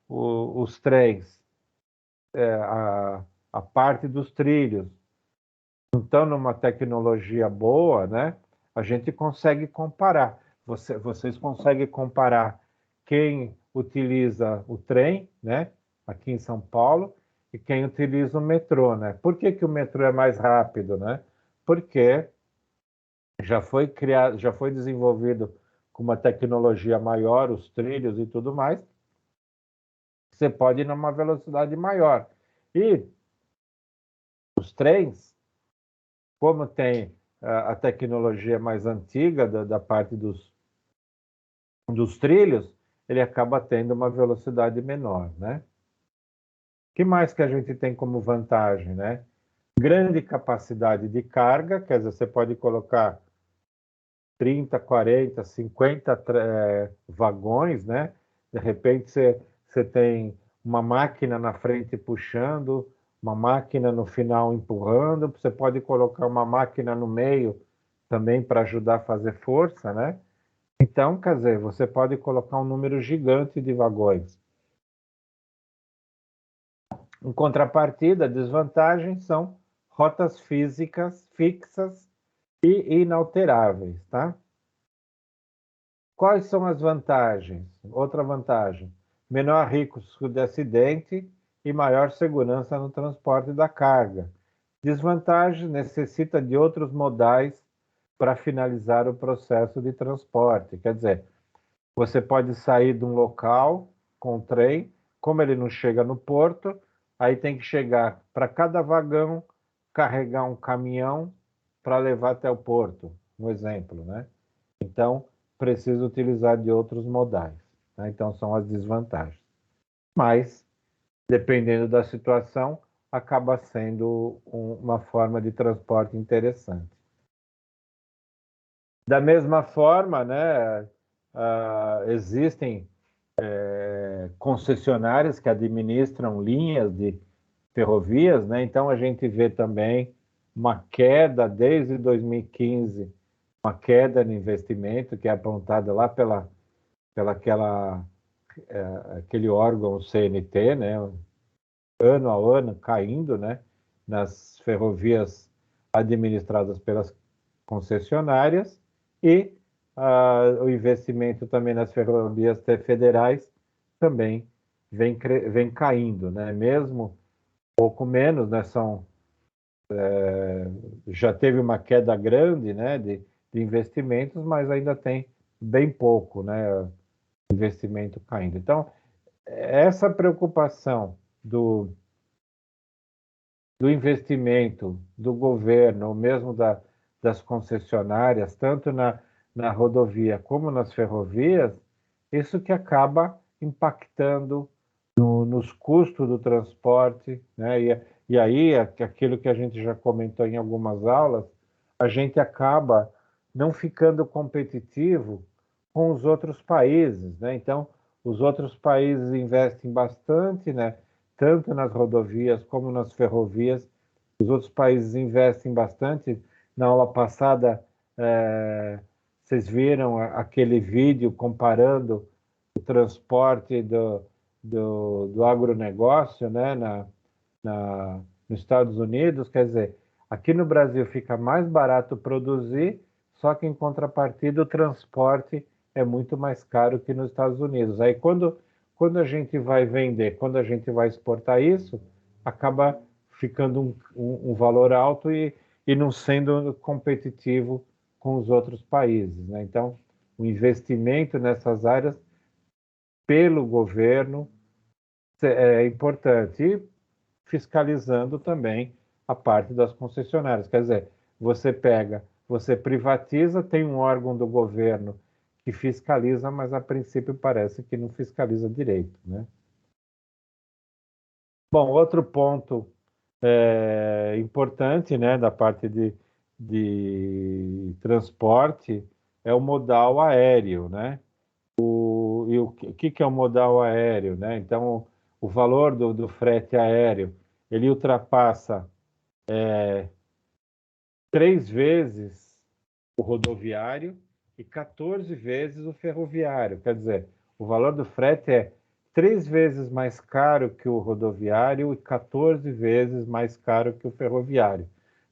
os trens, a parte dos trilhos, não estão numa tecnologia boa, né? A gente consegue comparar. Vocês conseguem comparar quem utiliza o trem, né? Aqui em São Paulo, e quem utiliza o metrô, né? Por que que o metrô é mais rápido, né? Porque já foi criado, já foi desenvolvido com uma tecnologia maior, os trilhos e tudo mais. Você pode ir numa velocidade maior. E os trens, como tem a tecnologia mais antiga da parte dos trilhos, ele acaba tendo uma velocidade menor, né? O que mais que a gente tem como vantagem, né? Grande capacidade de carga, quer dizer, você pode colocar 30, 40, 50 vagões, né? De repente você tem uma máquina na frente puxando, uma máquina no final empurrando, você pode colocar uma máquina no meio também para ajudar a fazer força, né? Então, quer dizer, você pode colocar um número gigante de vagões. Em contrapartida, desvantagens são rotas físicas fixas e inalteráveis, tá? Quais são as vantagens? Outra vantagem: menor risco de acidente e maior segurança no transporte da carga. Desvantagem: necessita de outros modais para finalizar o processo de transporte. Quer dizer, você pode sair de um local com o trem, como ele não chega no porto, aí tem que chegar para cada vagão, carregar um caminhão para levar até o porto, um exemplo, né? Então, precisa utilizar de outros modais, né? Então, são as desvantagens. Mas, dependendo da situação, acaba sendo uma forma de transporte interessante. Da mesma forma, né, existem concessionárias que administram linhas de ferrovias, né? Então a gente vê também uma queda desde 2015, uma queda no investimento que é apontada lá aquele órgão CNT, né? Ano a ano caindo, né? Nas ferrovias administradas pelas concessionárias e o investimento também nas ferrovias federais também vem caindo, né? Mesmo pouco menos, né? Já teve uma queda grande, né? De investimentos, mas ainda tem bem pouco, né? Investimento caindo. Então, essa preocupação do investimento do governo, ou mesmo das concessionárias, tanto na rodovia como nas ferrovias, isso que acaba impactando nos custos do transporte, né? E aí, aquilo que a gente já comentou em algumas aulas, a gente acaba não ficando competitivo com os outros países, né? Então, os outros países investem bastante, né? Tanto nas rodovias como nas ferrovias. Os outros países investem bastante. Na aula passada, vocês viram aquele vídeo comparando o transporte do agronegócio, né, nos Estados Unidos, quer dizer, aqui no Brasil fica mais barato produzir, só que em contrapartida o transporte é muito mais caro que nos Estados Unidos. Aí quando a gente vai vender, quando a gente vai exportar isso, acaba ficando um valor alto e não sendo competitivo com os outros países, né? Então, o investimento nessas áreas pelo governo é importante. E fiscalizando também a parte das concessionárias. Quer dizer, você privatiza, tem um órgão do governo que fiscaliza, mas a princípio parece que não fiscaliza direito, né? Bom, outro ponto importante, né, da parte de transporte é o modal aéreo, né? E o que é o modal aéreo, né? Então, o valor do frete aéreo, ele ultrapassa 3 vezes o rodoviário e 14 vezes o ferroviário. Quer dizer, o valor do frete é 3 vezes mais caro que o rodoviário e 14 vezes mais caro que o ferroviário.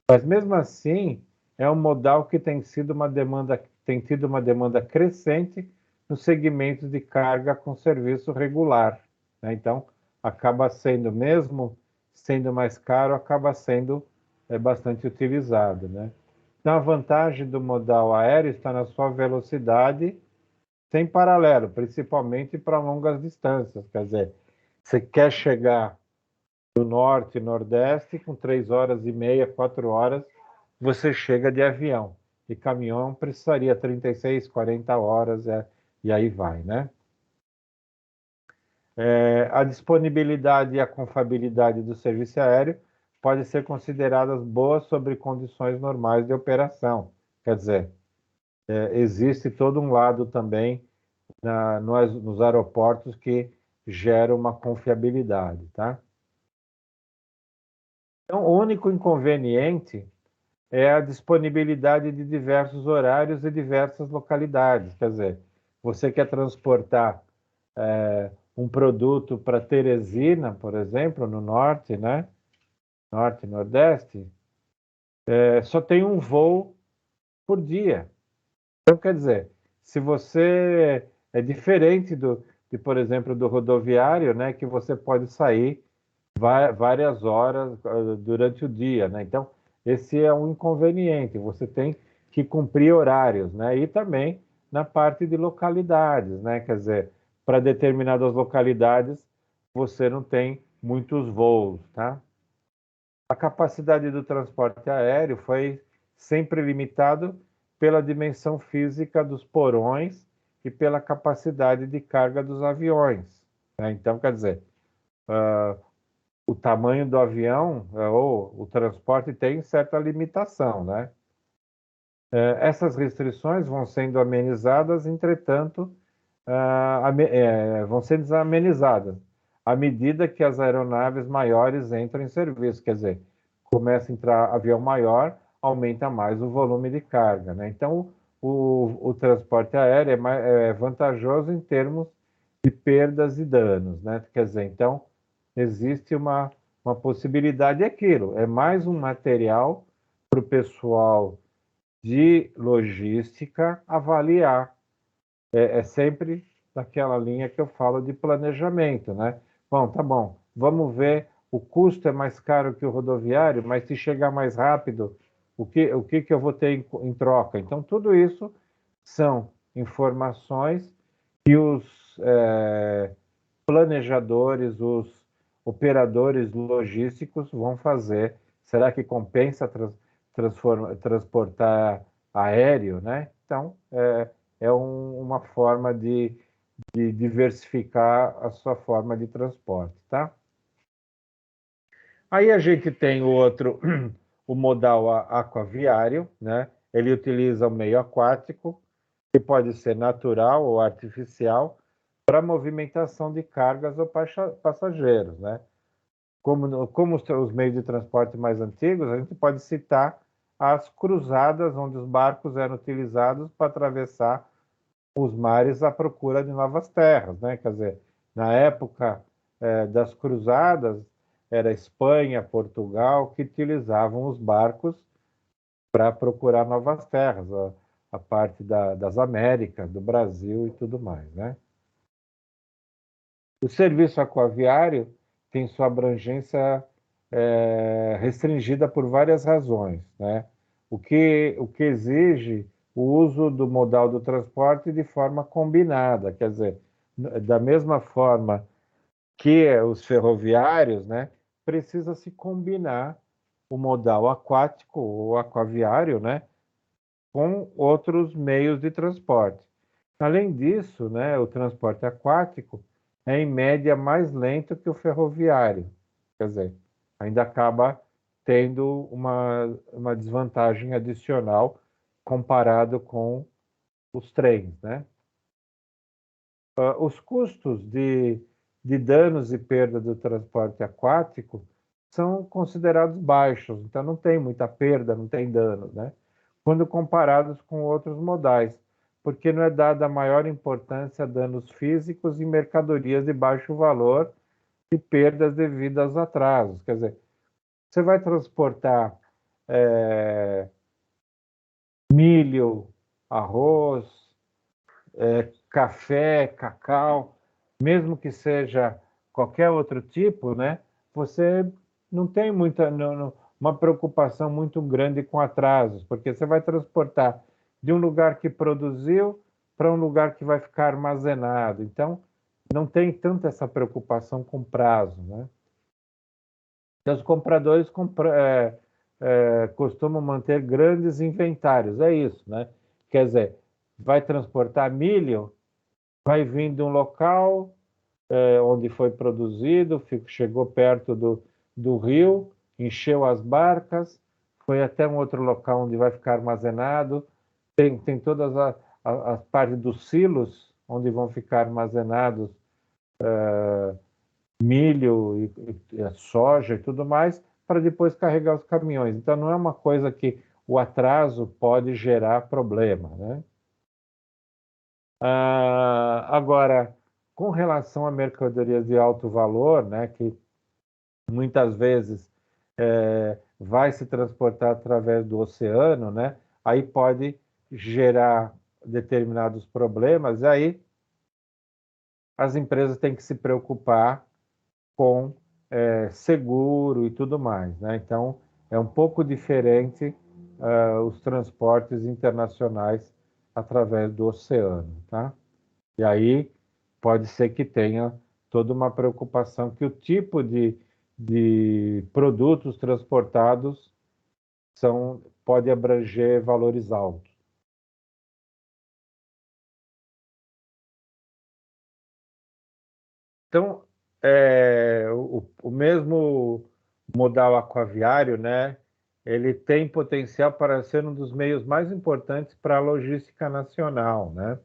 Mas mesmo assim, é um modal que tem tido uma demanda crescente nos segmentos de carga com serviço regular, né? Então, acaba sendo, mesmo sendo mais caro, acaba sendo bastante utilizado, né? Então, a vantagem do modal aéreo está na sua velocidade sem paralelo, principalmente para longas distâncias. Quer dizer, você quer chegar do norte e nordeste com 3 horas e meia, 4 horas, você chega de avião. E caminhão precisaria 36, 40 horas, e aí vai, né? A disponibilidade e a confiabilidade do serviço aéreo pode ser consideradas boas sobre condições normais de operação. Quer dizer, existe todo um lado também nos aeroportos que gera uma confiabilidade, tá? Então, o único inconveniente é a disponibilidade de diversos horários e diversas localidades. Quer dizer, você quer transportar um produto para Teresina, por exemplo, no norte, né? Norte e Nordeste, só tem um voo por dia. Então, quer dizer, se você é diferente por exemplo, do rodoviário, né, que você pode sair várias horas durante o dia, né? Então, esse é um inconveniente. Você tem que cumprir horários, né? E também na parte de localidades, né? Quer dizer, para determinadas localidades você não tem muitos voos, tá? A capacidade do transporte aéreo foi sempre limitado pela dimensão física dos porões e pela capacidade de carga dos aviões, né? Então, quer dizer, o tamanho do avião ou o transporte tem certa limitação, né? Essas restrições vão sendo amenizadas, entretanto, vão sendo amenizadas à medida que as aeronaves maiores entram em serviço. Quer dizer, começa a entrar avião maior, aumenta mais o volume de carga, né? Então, o transporte aéreo é vantajoso em termos de perdas e danos, né? Quer dizer, então, existe uma possibilidade, é aquilo, é mais um material para o pessoal de logística avaliar. É sempre naquela linha que eu falo de planejamento, né? Bom, tá bom, vamos ver, o custo é mais caro que o rodoviário, mas se chegar mais rápido, o que eu vou ter em troca? Então, tudo isso são informações que os planejadores, os operadores logísticos vão fazer. Será que compensa transportar aéreo, né? Então, uma forma de diversificar a sua forma de transporte, tá? Aí a gente tem o modal aquaviário, né? Ele utiliza o meio aquático, que pode ser natural ou artificial, para movimentação de cargas ou passageiros, né? Como os meios de transporte mais antigos, a gente pode citar as cruzadas, onde os barcos eram utilizados para atravessar os mares à procura de novas terras, né? Quer dizer, Na época das cruzadas, era Espanha, Portugal, que utilizavam os barcos para procurar novas terras, a parte das Américas, do Brasil e tudo mais, né? O serviço aquaviário tem sua abrangência restringida por várias razões, né? O que exige o uso do modal do transporte de forma combinada, quer dizer, da mesma forma que os ferroviários, né, precisa se combinar o modal aquático ou aquaviário, né, com outros meios de transporte. Além disso, né, o transporte aquático é em média mais lento que o ferroviário, quer dizer, ainda acaba tendo uma desvantagem adicional comparado com os trens, né? Os custos de danos e perda do transporte aquático são considerados baixos, então não tem muita perda, não tem danos, né? Quando comparados com outros modais, porque não é dada maior importância a danos físicos e mercadorias de baixo valor e perdas devido aos atrasos. Quer dizer, você vai transportar é, milho, arroz, café, cacau, mesmo que seja qualquer outro tipo, né? Você não tem uma preocupação muito grande com atrasos, porque você vai transportar de um lugar que produziu para um lugar que vai ficar armazenado. Então, não tem tanta essa preocupação com prazo, né? Então, os compradores costumam manter grandes inventários, é isso, né? Quer dizer, vai transportar milho, vai vir de um local onde foi produzido, chegou perto do rio, encheu as barcas, foi até um outro local onde vai ficar armazenado. Tem todas as partes dos silos, onde vão ficar armazenados milho e soja e tudo mais, para depois carregar os caminhões. Então, não é uma coisa que o atraso pode gerar problema, né? Agora, com relação a mercadorias de alto valor, né, que muitas vezes vai se transportar através do oceano, né, aí pode gerar determinados problemas, e aí as empresas têm que se preocupar com seguro e tudo mais, né? Então, é um pouco diferente os transportes internacionais através do oceano, tá? E aí pode ser que tenha toda uma preocupação que o tipo de produtos transportados pode abranger valores altos. Então, o mesmo modal aquaviário, né, ele tem potencial para ser um dos meios mais importantes para a logística nacional, né?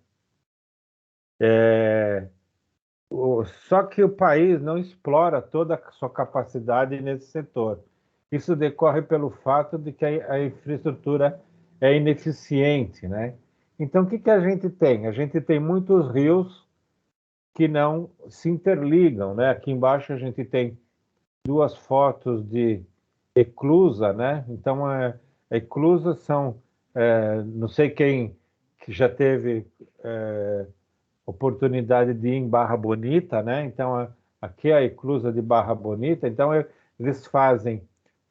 Só que o país não explora toda a sua capacidade nesse setor. Isso decorre pelo fato de que a infraestrutura é ineficiente, né? Então, o que que a gente tem? A gente tem muitos rios que não se interligam, né? Aqui embaixo a gente tem duas fotos de eclusa, né? Então, eclusas são, não sei quem que já teve oportunidade de ir em Barra Bonita, né? Então, aqui é a eclusa de Barra Bonita. Então, eles fazem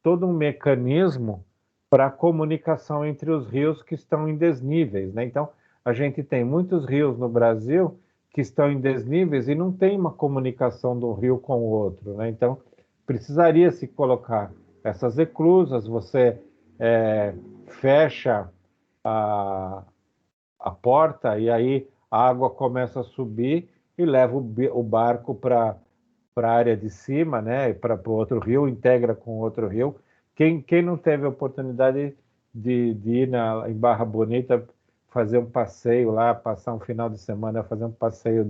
todo um mecanismo para a comunicação entre os rios que estão em desníveis, né? Então, a gente tem muitos rios no Brasil que estão em desníveis e não tem uma comunicação de um rio com o outro, né? Então, precisaria se colocar essas eclusas, você fecha a, a porta e aí a água começa a subir e leva o barco para a área de cima, né? Para o outro rio, integra com outro rio. Quem não teve a oportunidade de ir em Barra Bonita fazer um passeio lá, passar um final de semana, fazer um passeio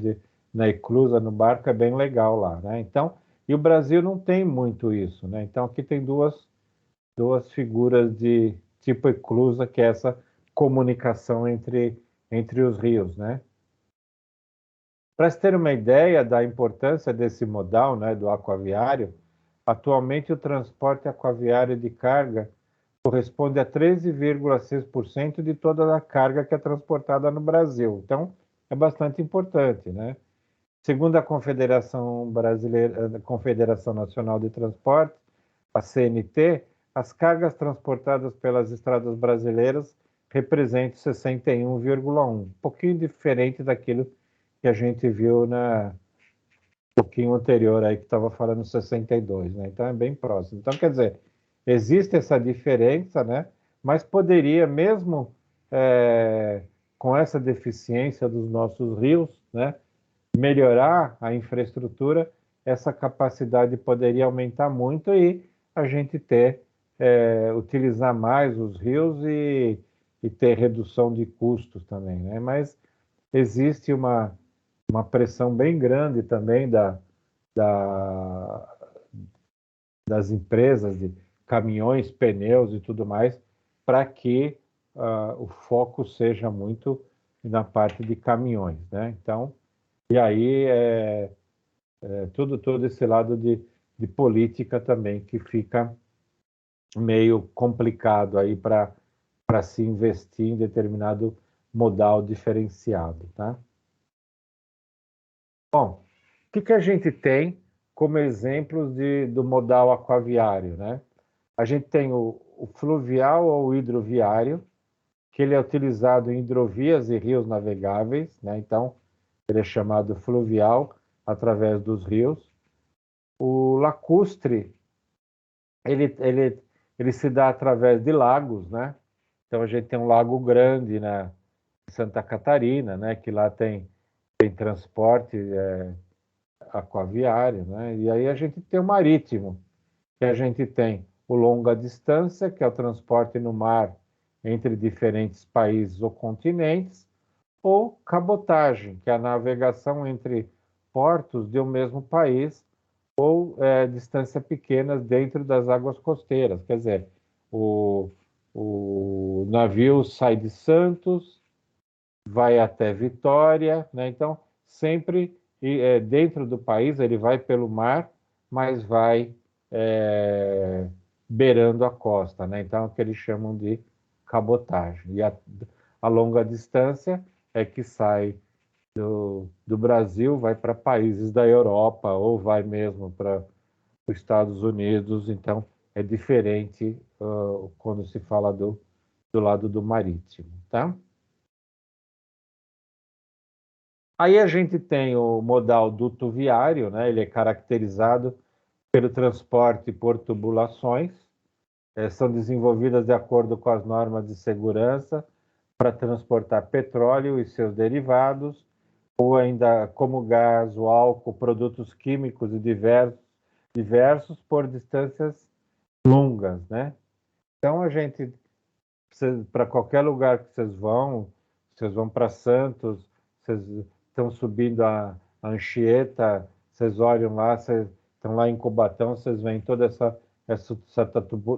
na eclusa, no barco, é bem legal lá, né? Então, e o Brasil não tem muito isso, né? Então, aqui tem duas figuras de tipo eclusa, que é essa comunicação entre os rios, né? Para se ter uma ideia da importância desse modal, né, do aquaviário, atualmente o transporte aquaviário de carga corresponde a 13,6% de toda a carga que é transportada no Brasil. Então, é bastante importante, né? Segundo a Confederação Brasileira, Confederação Nacional de Transporte, a CNT, as cargas transportadas pelas estradas brasileiras representam 61,1, um pouquinho diferente daquilo que a gente viu na pouquinho anterior aí que estava falando 62, né? Então é bem próximo. Então quer dizer, existe essa diferença, né? Mas poderia mesmo com essa deficiência dos nossos rios, né? Melhorar a infraestrutura, essa capacidade poderia aumentar muito e a gente utilizar mais os rios e ter redução de custos também, né? Mas existe uma pressão bem grande também da, das empresas de caminhões, pneus e tudo mais, para que o foco seja muito na parte de caminhões, né? Então, e aí todo esse lado de política também que fica meio complicado aí para se investir em determinado modal diferenciado, tá? Bom, o que a gente tem como exemplos do modal aquaviário, né? A gente tem o fluvial ou hidroviário, que ele é utilizado em hidrovias e rios navegáveis, né? Então, ele é chamado fluvial através dos rios. O lacustre, ele se dá através de lagos, né? Então, a gente tem um lago grande na Santa Catarina, né? Que lá tem transporte aquaviário, né? E aí a gente tem o marítimo, que a gente tem o longa distância, que é o transporte no mar entre diferentes países ou continentes, ou cabotagem, que é a navegação entre portos de um mesmo país ou distância pequenas dentro das águas costeiras. Quer dizer, o, o navio sai de Santos, vai até Vitória, né? Então, sempre dentro do país, ele vai pelo mar, mas vai beirando a costa, né? Então, é o que eles chamam de cabotagem. E a longa distância é que sai do Brasil, vai para países da Europa ou vai mesmo para os Estados Unidos. Então, é diferente quando se fala do lado do marítimo, tá? Aí a gente tem o modal duto-viário, né? Ele é caracterizado pelo transporte por tubulações, são desenvolvidas de acordo com as normas de segurança para transportar petróleo e seus derivados, ou ainda como gás, o álcool, produtos químicos e diversos por distâncias longas, né? Então a gente, para qualquer lugar que vocês vão para Santos, vocês estão subindo a Anchieta, vocês olham lá, vocês estão lá em Cubatão, vocês veem toda essa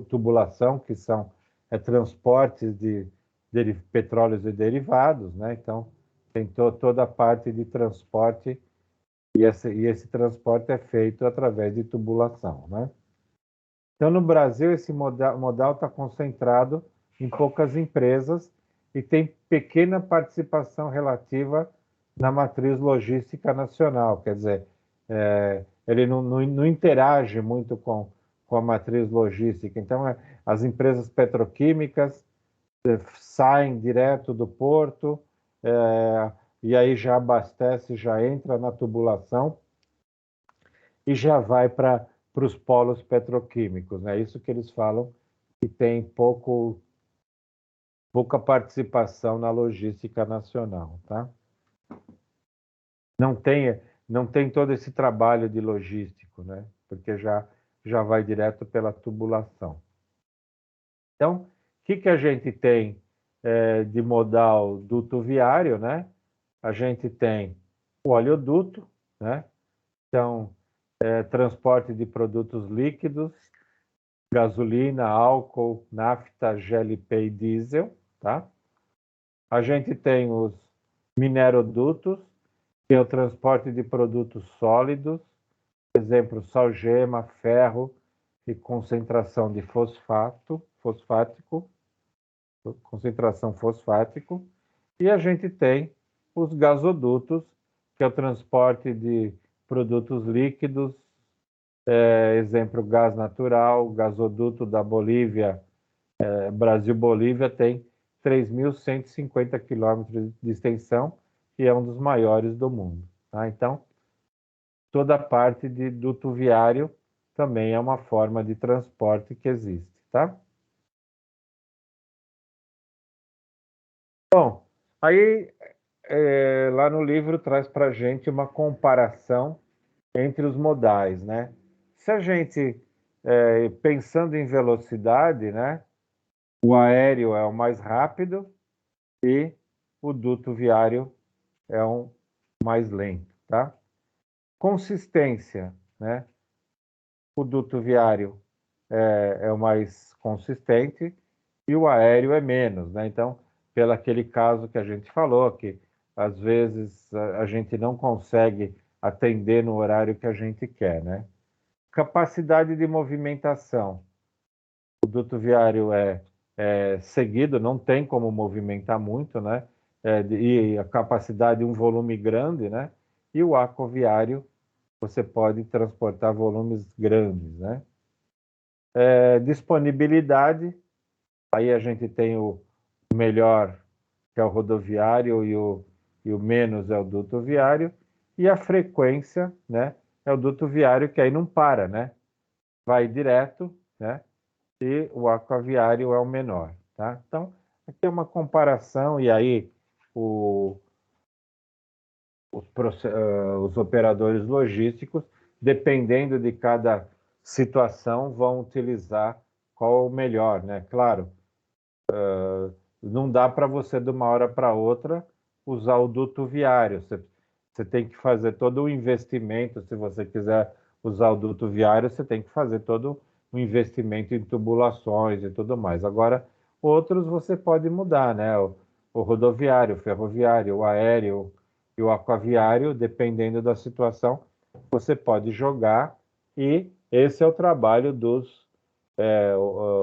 tubulação, que são transportes de petróleos e derivados, né? Então, tem toda a parte de transporte, e esse transporte é feito através de tubulação, né? Então, no Brasil, esse modal está concentrado em poucas empresas e tem pequena participação relativa na matriz logística nacional. Quer dizer, ele não interage muito com a matriz logística. Então, as empresas petroquímicas saem direto do porto e aí já abastece, já entra na tubulação e já vai para os polos petroquímicos, né? Isso que eles falam que tem pouca participação na logística nacional, tá? Não tem, não tem todo esse trabalho de logístico, né? Porque já vai direto pela tubulação. Então, o que a gente tem de modal duto-viário, né? A gente tem o oleoduto, né? Então, transporte de produtos líquidos, gasolina, álcool, nafta, GLP e diesel, tá? A gente tem os minerodutos, Tem o transporte de produtos sólidos, exemplo, salgema, ferro e concentração de concentração fosfático. E a gente tem os gasodutos, que é o transporte de produtos líquidos, exemplo, gás natural. O gasoduto da Bolívia, Brasil-Bolívia, tem 3.150 quilômetros de extensão e é um dos maiores do mundo. Tá? Então, toda a parte de duto viário também é uma forma de transporte que existe. Tá? Bom, aí lá no livro traz para a gente uma comparação entre os modais, né? Se a gente, pensando em velocidade, né? O aéreo é o mais rápido e o duto viário é o mais lento, tá? Consistência, né? O duto viário é o mais consistente e o aéreo é menos, né? Então, pelo aquele caso que a gente falou, que às vezes a gente não consegue atender no horário que a gente quer, né? Capacidade de movimentação. O duto viário é seguido, não tem como movimentar muito, né? E a capacidade de um volume grande, né? E o aquaviário, você pode transportar volumes grandes, né? Disponibilidade, aí a gente tem o melhor, que é o rodoviário, e o menos é o duto viário, e a frequência, né? É o duto viário, que aí não para, né? Vai direto, né? E o aquaviário é o menor, tá? Então, aqui é uma comparação, e aí o, os operadores logísticos, dependendo de cada situação, vão utilizar qual o melhor, né? Claro, não dá para você, de uma hora para outra, usar o duto viário. Você tem que fazer todo o investimento. Se você quiser usar o duto viário, você tem que fazer todo o investimento em tubulações e tudo mais. Agora, outros você pode mudar, né? O rodoviário, o ferroviário, o aéreo e o aquaviário, dependendo da situação, você pode jogar, e esse é o trabalho dos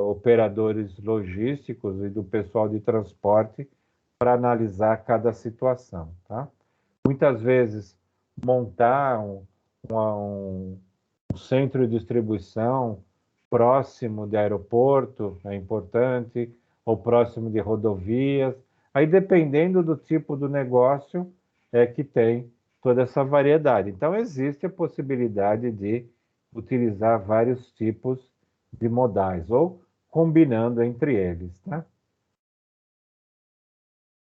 operadores logísticos e do pessoal de transporte para analisar cada situação, tá? Muitas vezes, montar um centro de distribuição próximo de aeroporto é importante, ou próximo de rodovias. Aí, dependendo do tipo do negócio, é que tem toda essa variedade. Então, existe a possibilidade de utilizar vários tipos de modais, ou combinando entre eles, tá?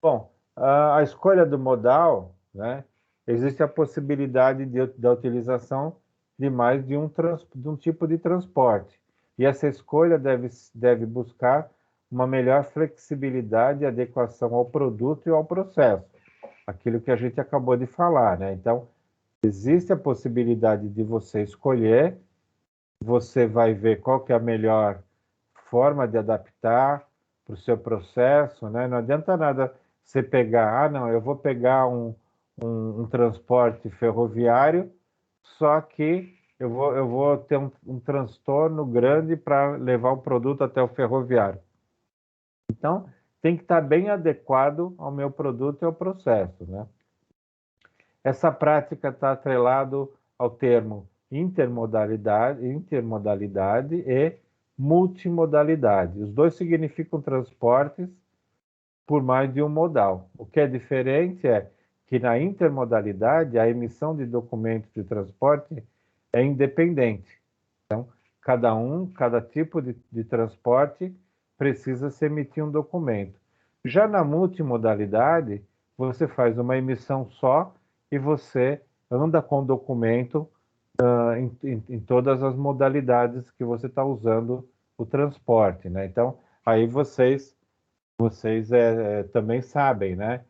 Bom, a escolha do modal, né, existe a possibilidade da utilização de mais de um tipo de transporte. E essa escolha deve buscar uma melhor flexibilidade e adequação ao produto e ao processo, aquilo que a gente acabou de falar, né? Então, existe a possibilidade de você escolher, você vai ver qual que é a melhor forma de adaptar para o seu processo, né? Não adianta nada você pegar, não, eu vou pegar um transporte ferroviário, só que eu vou ter um transtorno grande para levar o produto até o ferroviário. Então, tem que estar bem adequado ao meu produto e ao processo, né? Essa prática está atrelado ao termo intermodalidade e multimodalidade. Os dois significam transportes por mais de um modal. O que é diferente é que na intermodalidade a emissão de documentos de transporte é independente. Então, cada tipo de transporte precisa se emitir um documento. Já na multimodalidade, você faz uma emissão só e você anda com o documento em todas as modalidades que você está usando o transporte, né? Então, aí vocês também sabem, né?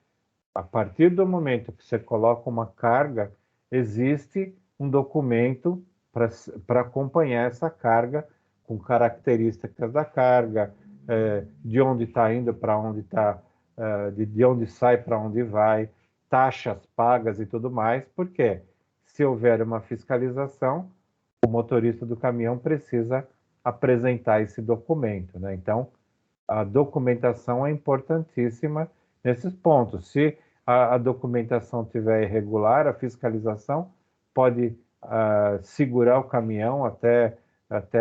A partir do momento que você coloca uma carga, existe um documento para acompanhar essa carga, com características da carga, de onde está indo, para onde está, de onde sai, para onde vai. taxas pagas e tudo mais, porque se houver uma fiscalização, o motorista do caminhão precisa apresentar esse documento, né? Então, a documentação é importantíssima nesses pontos. Se a documentação estiver irregular, a fiscalização pode segurar o caminhão até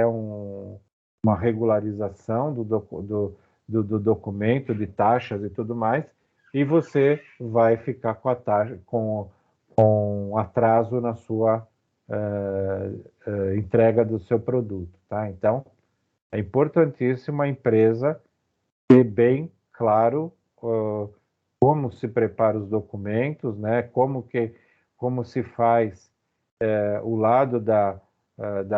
uma regularização do documento, de taxas e tudo mais, e você vai ficar com a taxa, com atraso na sua entrega do seu produto, tá? Então, é importantíssimo a empresa ter bem claro como se prepara os documentos, né? Como se faz o lado da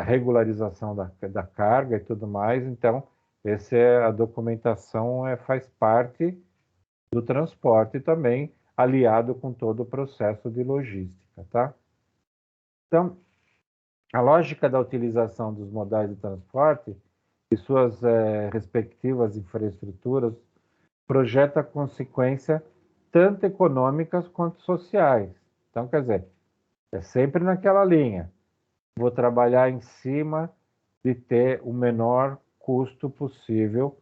regularização da carga e tudo mais. Então, a documentação faz parte do transporte também, aliado com todo o processo de logística, tá? Então, a lógica da utilização dos modais de transporte e suas respectivas infraestruturas projeta consequências tanto econômicas quanto sociais. Então, quer dizer, é sempre naquela linha. Vou trabalhar em cima de ter o menor custo possível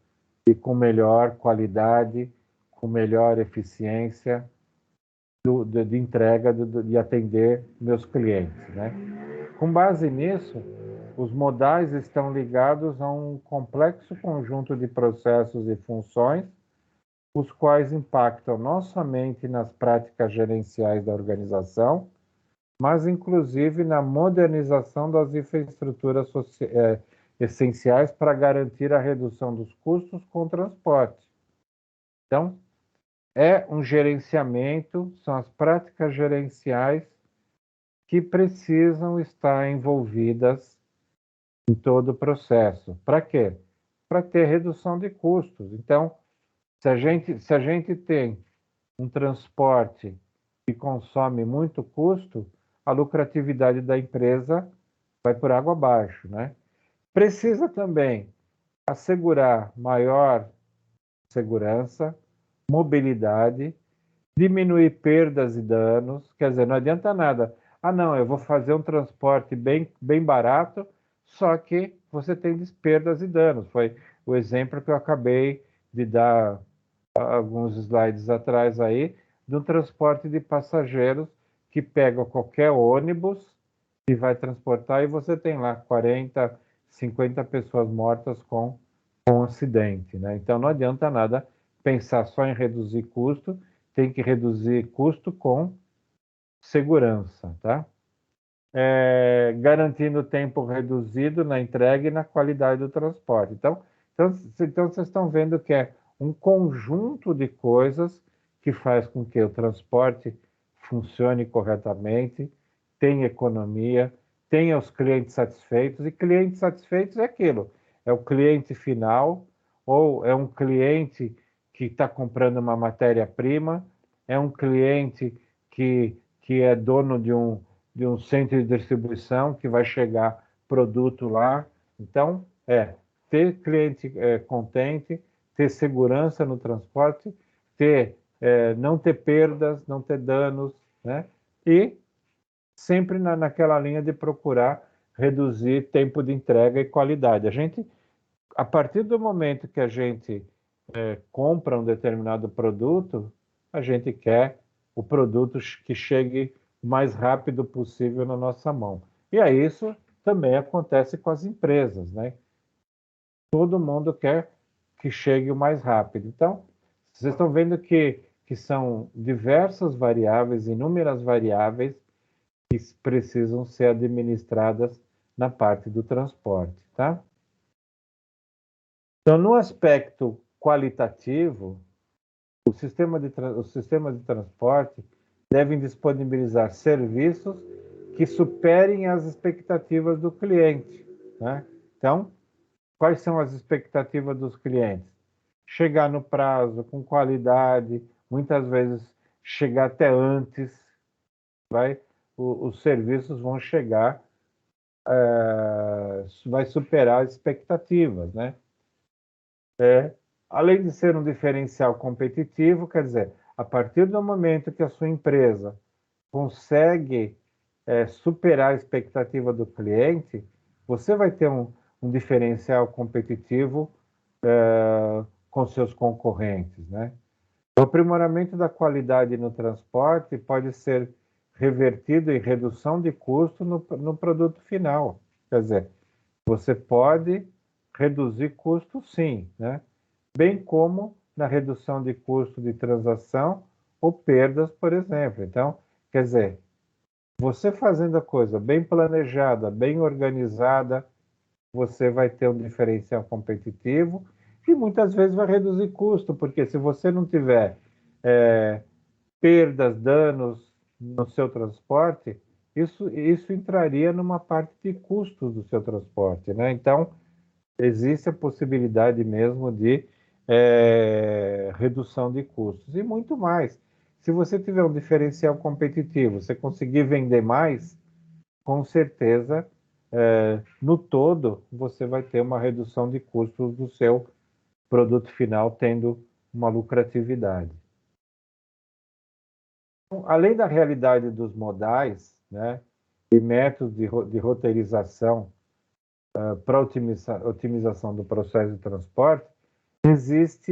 e com melhor qualidade, com melhor eficiência de entrega, de atender meus clientes, né? Com base nisso, os modais estão ligados a um complexo conjunto de processos e funções, os quais impactam não somente nas práticas gerenciais da organização, mas inclusive na modernização das infraestruturas essenciais para garantir a redução dos custos com o transporte. Então, é um gerenciamento, são as práticas gerenciais que precisam estar envolvidas em todo o processo. Para quê? Para ter redução de custos. Então, se a gente tem um transporte que consome muito custo, a lucratividade da empresa vai por água abaixo, né? Precisa também assegurar maior segurança, mobilidade, diminuir perdas e danos. Quer dizer, não adianta nada. Ah, não, eu vou fazer um transporte bem barato, só que você tem perdas e danos. Foi o exemplo que eu acabei de dar alguns slides atrás aí, do transporte de passageiros que pega qualquer ônibus e vai transportar e você tem lá 40, 50 pessoas mortas com acidente, né? Então não adianta nada pensar só em reduzir custo, tem que reduzir custo com segurança, tá? Garantindo tempo reduzido na entrega e na qualidade do transporte. Então vocês estão vendo que é um conjunto de coisas que faz com que o transporte funcione corretamente, tenha economia, tenha os clientes satisfeitos, e clientes satisfeitos é aquilo, é o cliente final, ou é um cliente que está comprando uma matéria-prima, é um cliente que é dono de um centro de distribuição que vai chegar produto lá. Então, ter cliente contente, ter segurança no transporte, não ter perdas, não ter danos, né? E sempre naquela linha de procurar reduzir tempo de entrega e qualidade. A partir do momento que a gente compra um determinado produto, a gente quer o produto que chegue o mais rápido possível na nossa mão. E aí isso também acontece com as empresas, né? Todo mundo quer que chegue o mais rápido. Então, vocês estão vendo que são diversas variáveis, inúmeras variáveis que precisam ser administradas na parte do transporte, tá? Então, no aspecto qualitativo, os sistemas de transporte devem disponibilizar serviços que superem as expectativas do cliente, né? Então, quais são as expectativas dos clientes? Chegar no prazo, com qualidade, muitas vezes chegar até antes, os serviços vão chegar, vai superar as expectativas, né? Além de ser um diferencial competitivo, quer dizer, a partir do momento que a sua empresa consegue superar a expectativa do cliente, você vai ter um diferencial competitivo com seus concorrentes, né? O aprimoramento da qualidade no transporte pode ser revertido em redução de custo no produto final. Quer dizer, você pode reduzir custo, sim, né? Bem como na redução de custo de transação ou perdas, por exemplo. Então, quer dizer, você fazendo a coisa bem planejada, bem organizada, você vai ter um diferencial competitivo e muitas vezes vai reduzir custo, porque se você não tiver perdas, danos no seu transporte, isso entraria numa parte de custos do seu transporte, né? Então, existe a possibilidade mesmo de redução de custos e muito mais. Se você tiver um diferencial competitivo, você conseguir vender mais, com certeza, no todo, você vai ter uma redução de custos do seu produto final, tendo uma lucratividade. Então, além da realidade dos modais, né, e métodos de roteirização para otimização do processo de transporte, existe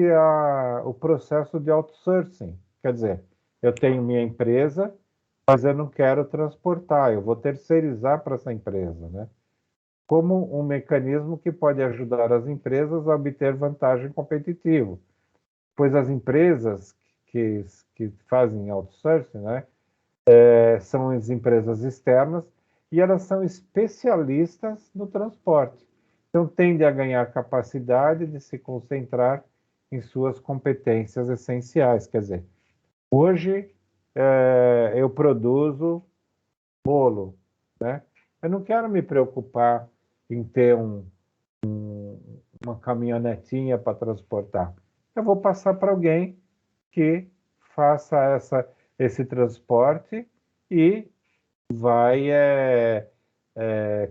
o processo de outsourcing. Quer dizer, eu tenho minha empresa, mas eu não quero transportar, eu vou terceirizar para essa empresa, né? Como um mecanismo que pode ajudar as empresas a obter vantagem competitiva, pois as empresas que fazem outsourcing, né, são as empresas externas e elas são especialistas no transporte. Então, tende a ganhar capacidade de se concentrar em suas competências essenciais. Quer dizer, hoje eu produzo bolo, né? Eu não quero me preocupar em ter uma caminhonetinha para transportar. Eu vou passar para alguém que faça esse transporte e vai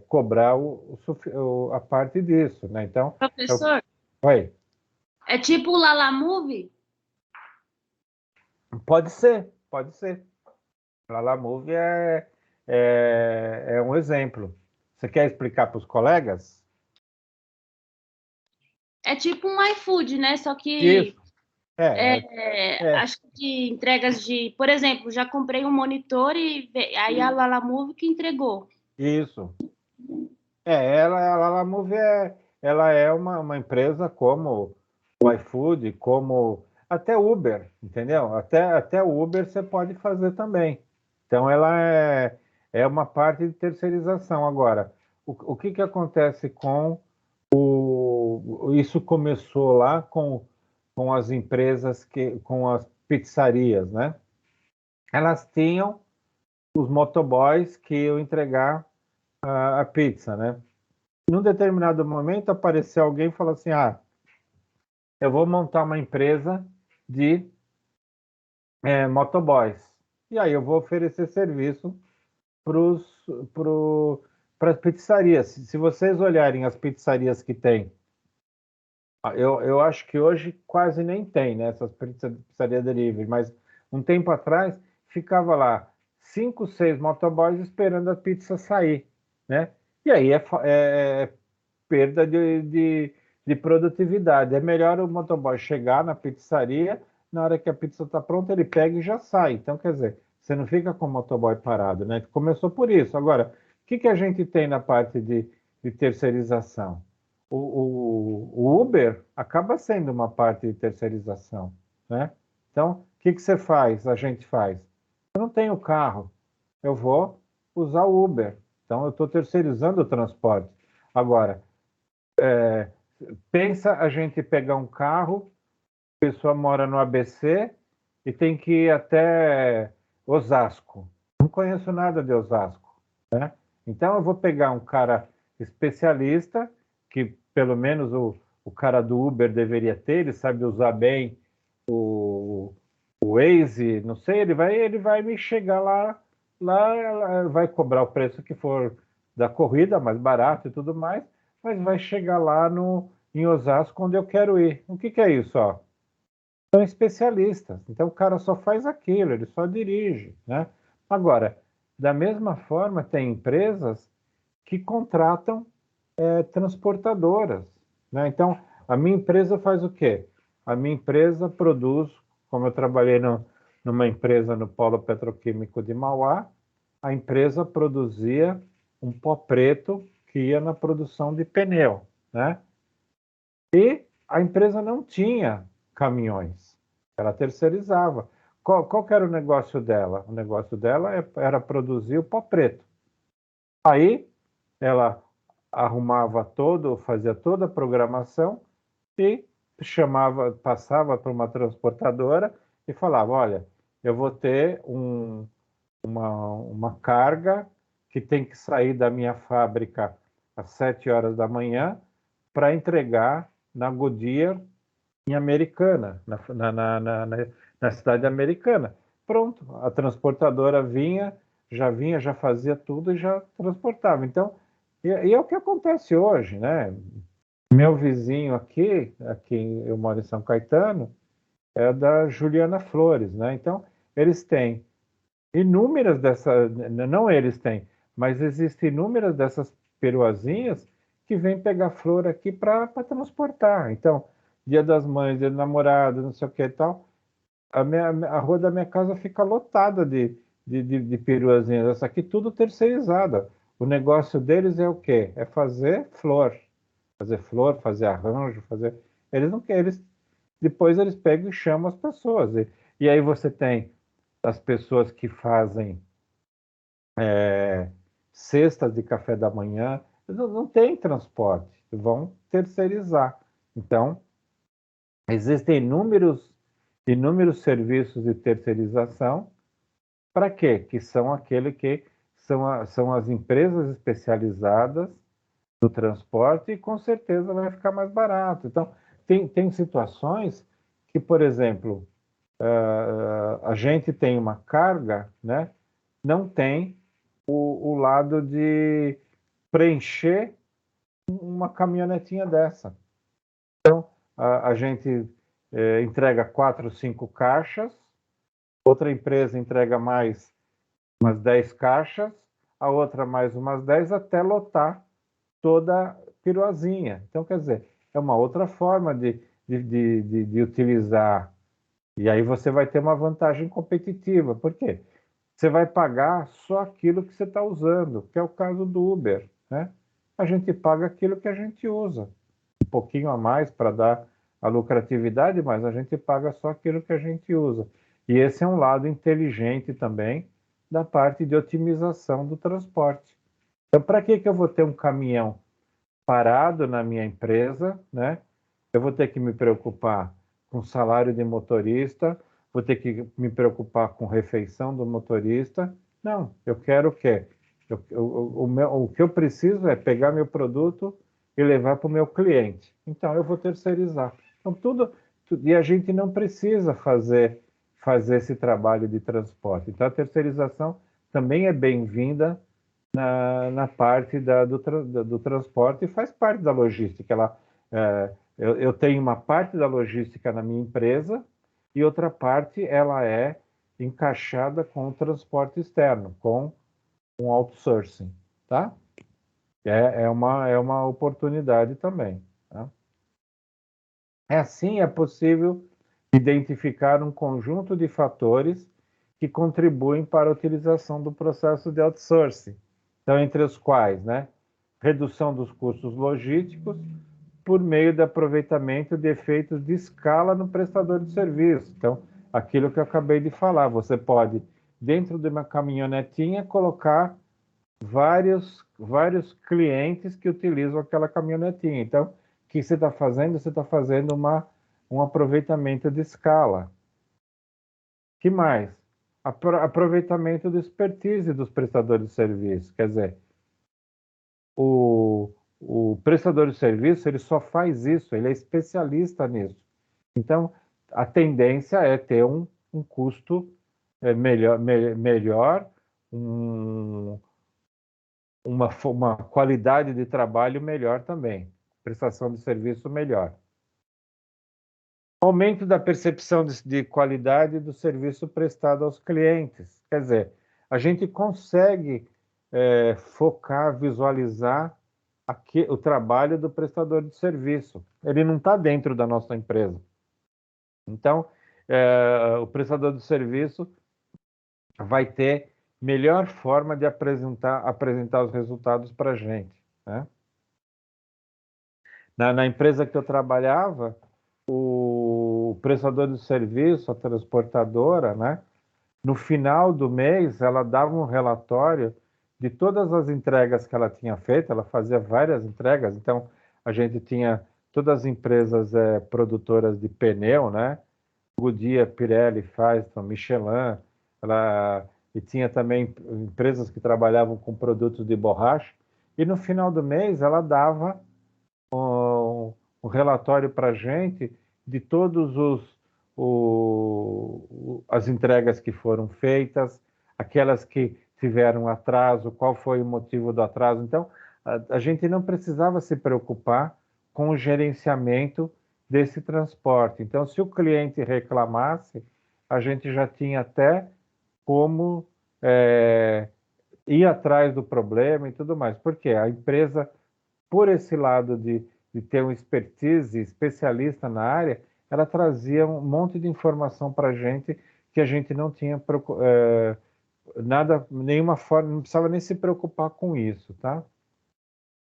cobrar a parte disso, né? Então, Professor, oi, é tipo o Lala Move? pode ser, pode ser. Lalamove é um exemplo. Você quer explicar para os colegas? É tipo um iFood, né? Só que Isso. É. acho que de entregas de, por exemplo, já comprei um monitor e aí a Lala Move que entregou. Isso. A Lalamove ela é uma empresa como o iFood, como até Uber, entendeu? Até o Uber você pode fazer também. Então ela é uma parte de terceirização. Agora, o que que acontece com isso começou lá com as empresas com as pizzarias, né? Elas tinham os motoboys que iam entregar a pizza, né? Num determinado momento apareceu alguém e falou assim: ah, eu vou montar uma empresa de motoboys. E aí eu vou oferecer serviço para as pizzarias. Se vocês olharem as pizzarias que tem, eu acho que hoje quase nem tem, né, essas pizzarias delivery, mas um tempo atrás ficava lá 5, 6 motoboys esperando a pizza sair, né? E aí é perda de produtividade. É melhor o motoboy chegar na pizzaria, na hora que a pizza está pronta, ele pega e já sai. Então, quer dizer, você não fica com o motoboy parado, né? Começou por isso. Agora, o que a gente tem na parte de terceirização? O Uber acaba sendo uma parte de terceirização, né? Então, o que você faz? A gente faz. Eu não tenho carro, eu vou usar o Uber. Então, eu estou terceirizando o transporte. Agora, pensa a gente pegar um carro, a pessoa mora no ABC e tem que ir até Osasco. Não conheço nada de Osasco, né? Então eu vou pegar um cara especialista, que pelo menos o cara do Uber deveria ter, ele sabe usar bem o Waze, não sei, ele vai me chegar lá vai cobrar o preço que for da corrida, mais barato e tudo mais, mas vai chegar lá em Osasco, onde eu quero ir. O que é isso? Ó? são especialistas. Então, o cara só faz aquilo, ele só dirige, né? Agora, da mesma forma, tem empresas que contratam transportadoras, né? Então, a minha empresa faz o quê? A minha empresa produz, como eu trabalhei numa empresa no Polo Petroquímico de Mauá, a empresa produzia um pó preto que ia na produção de pneu, né? E a empresa não tinha caminhões, ela terceirizava. Qual que era o negócio dela? O negócio dela era produzir o pó preto. Aí ela fazia toda a programação e passava para uma transportadora e falava, olha, eu vou ter uma carga que tem que sair da minha fábrica às 7 horas da manhã para entregar na Goodyear, em Americana, na cidade americana. Pronto, a transportadora vinha, já fazia tudo e já transportava. Então, e é o que acontece hoje, né? Meu vizinho aqui eu moro em São Caetano, é da Juliana Flores, né? Então, eles têm inúmeras dessas, não eles têm, mas existem inúmeras dessas peruazinhas que vêm pegar flor aqui para transportar. Então, Dia das Mães, Dia do Namorado, não sei o que e tal, a rua da minha casa fica lotada de peruazinhas. Essa aqui tudo terceirizada. O negócio deles é o quê? É fazer flor, fazer arranjo, fazer. Eles não querem, depois eles pegam e chamam as pessoas. E aí você tem as pessoas que fazem cestas de café da manhã, não tem transporte, vão terceirizar. Então, existem inúmeros serviços de terceirização, para quê? Que são aquele que são as empresas especializadas no transporte e com certeza vai ficar mais barato. Então, tem situações que, por exemplo, a gente tem uma carga, né? Não tem o lado de preencher uma caminhonetinha dessa. Então, a gente entrega 4, 5 caixas, outra empresa entrega mais umas 10 caixas, a outra mais umas 10 até lotar toda a piruazinha. Então, quer dizer, é uma outra forma de utilizar. E aí você vai ter uma vantagem competitiva. Por quê? Você vai pagar só aquilo que você está usando, que é o caso do Uber, né? A gente paga aquilo que a gente usa. Um pouquinho a mais para dar a lucratividade, mas a gente paga só aquilo que a gente usa. E esse é um lado inteligente também da parte de otimização do transporte. Então, para que eu vou ter um caminhão parado na minha empresa, né? Eu vou ter que me preocupar com salário de motorista, vou ter que me preocupar com refeição do motorista. Não, eu quero o quê? O que eu preciso é pegar meu produto e levar para o meu cliente. Então, eu vou terceirizar. Então, e a gente não precisa fazer esse trabalho de transporte. Então, a terceirização também é bem-vinda na parte do transporte e faz parte da logística. Eu tenho uma parte da logística na minha empresa e outra parte ela é encaixada com o transporte externo, com um outsourcing, tá? É uma oportunidade também, tá? Assim é possível identificar um conjunto de fatores que contribuem para a utilização do processo de outsourcing. Então, entre os quais, né, redução dos custos logísticos por meio do aproveitamento de efeitos de escala no prestador de serviço. Então, aquilo que eu acabei de falar, você pode, dentro de uma caminhonetinha, colocar vários clientes que utilizam aquela caminhonetinha. Então, o que você está fazendo? Você está fazendo um aproveitamento de escala. Que mais? Aproveitamento do expertise dos prestadores de serviço. Quer dizer, o prestador de serviço ele só faz isso, ele é especialista nisso. Então, a tendência é ter um custo melhor, uma qualidade de trabalho melhor também, prestação de serviço melhor. Aumento da percepção de qualidade do serviço prestado aos clientes. Quer dizer, a gente consegue focar, visualizar o trabalho do prestador de serviço. Ele não está dentro da nossa empresa. Então, o prestador de serviço vai ter melhor forma de apresentar os resultados para a gente, né? Na empresa que eu trabalhava, o prestador de serviço, a transportadora, né? No final do mês, ela dava um relatório de todas as entregas que ela tinha feito. Ela fazia várias entregas, então a gente tinha todas as empresas produtoras de pneu, né? Goodyear, Pirelli, Firestone, Michelin, e tinha também empresas que trabalhavam com produtos de borracha. E no final do mês, ela dava um relatório para a gente de todos as entregas que foram feitas, aquelas que tiveram atraso, qual foi o motivo do atraso. Então, a gente não precisava se preocupar com o gerenciamento desse transporte. Então, se o cliente reclamasse, a gente já tinha até como ir atrás do problema e tudo mais. Porque a empresa, por esse lado de ter um expertise especialista na área, ela trazia um monte de informação para a gente que a gente não tinha nada, nenhuma forma, não precisava nem se preocupar com isso, tá?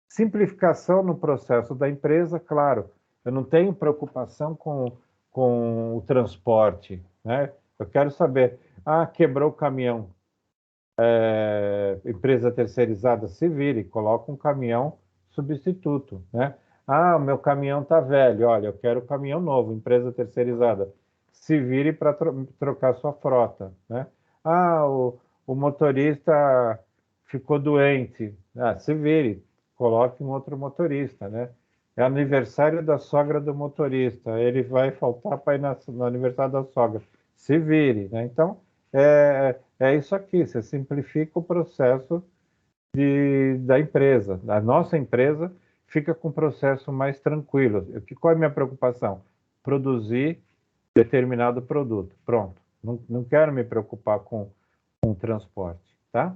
Simplificação no processo da empresa, claro, eu não tenho preocupação com o transporte, né? Eu quero saber, quebrou o caminhão, empresa terceirizada, se vire, coloca um caminhão substituto, né? O meu caminhão está velho, olha, eu quero caminhão novo, empresa terceirizada, se vire para trocar sua frota, né? O motorista ficou doente, se vire, coloque um outro motorista, né? É aniversário da sogra do motorista, ele vai faltar para ir no aniversário da sogra, se vire, né? Então, é isso aqui, você simplifica o processo da empresa. A nossa empresa fica com o processo mais tranquilo. Qual é a minha preocupação? Produzir determinado produto. Pronto. Não quero me preocupar com o transporte, tá?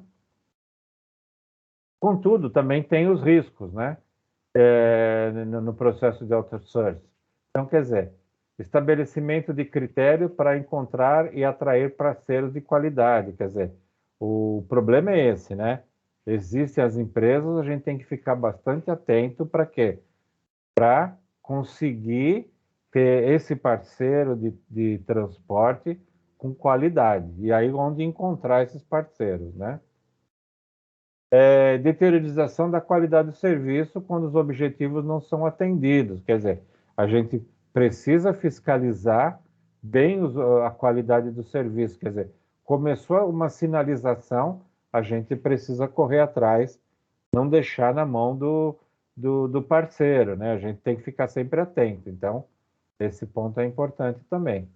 Contudo, também tem os riscos, né? No processo de outsourcing. Então, quer dizer, estabelecimento de critério para encontrar e atrair parceiros de qualidade. Quer dizer, o problema é esse, né? Existem as empresas, a gente tem que ficar bastante atento para quê? Para conseguir ter esse parceiro de transporte com qualidade. E aí onde encontrar esses parceiros, né? Deteriorização da qualidade do serviço quando os objetivos não são atendidos. Quer dizer, a gente precisa fiscalizar bem a qualidade do serviço. Quer dizer, começou uma sinalização, a gente precisa correr atrás, não deixar na mão do parceiro, né? A gente tem que ficar sempre atento. Então, esse ponto é importante também.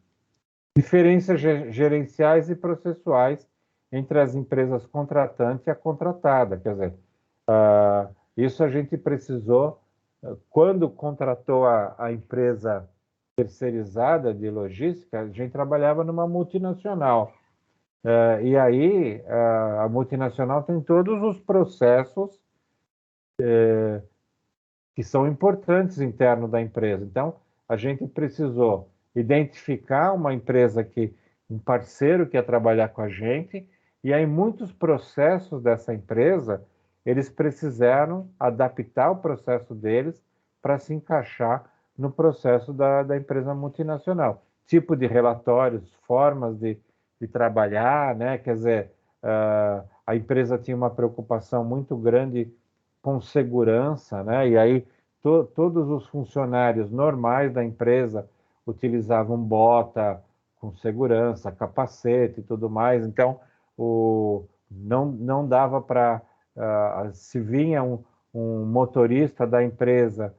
Diferenças gerenciais e processuais entre as empresas contratantes e a contratada. Quer dizer, isso a gente precisou, quando contratou a empresa terceirizada de logística, a gente trabalhava numa multinacional. E aí, a multinacional tem todos os processos que são importantes internos da empresa. Então, a gente precisou identificar um parceiro que ia trabalhar com a gente, e aí muitos processos dessa empresa, eles precisaram adaptar o processo deles para se encaixar no processo da empresa multinacional. Tipo de relatórios, formas de trabalhar, né? Quer dizer, a empresa tinha uma preocupação muito grande com segurança, né? E aí todos os funcionários normais da empresa utilizavam bota com segurança, capacete e tudo mais. Então, não dava para... se vinha um motorista da empresa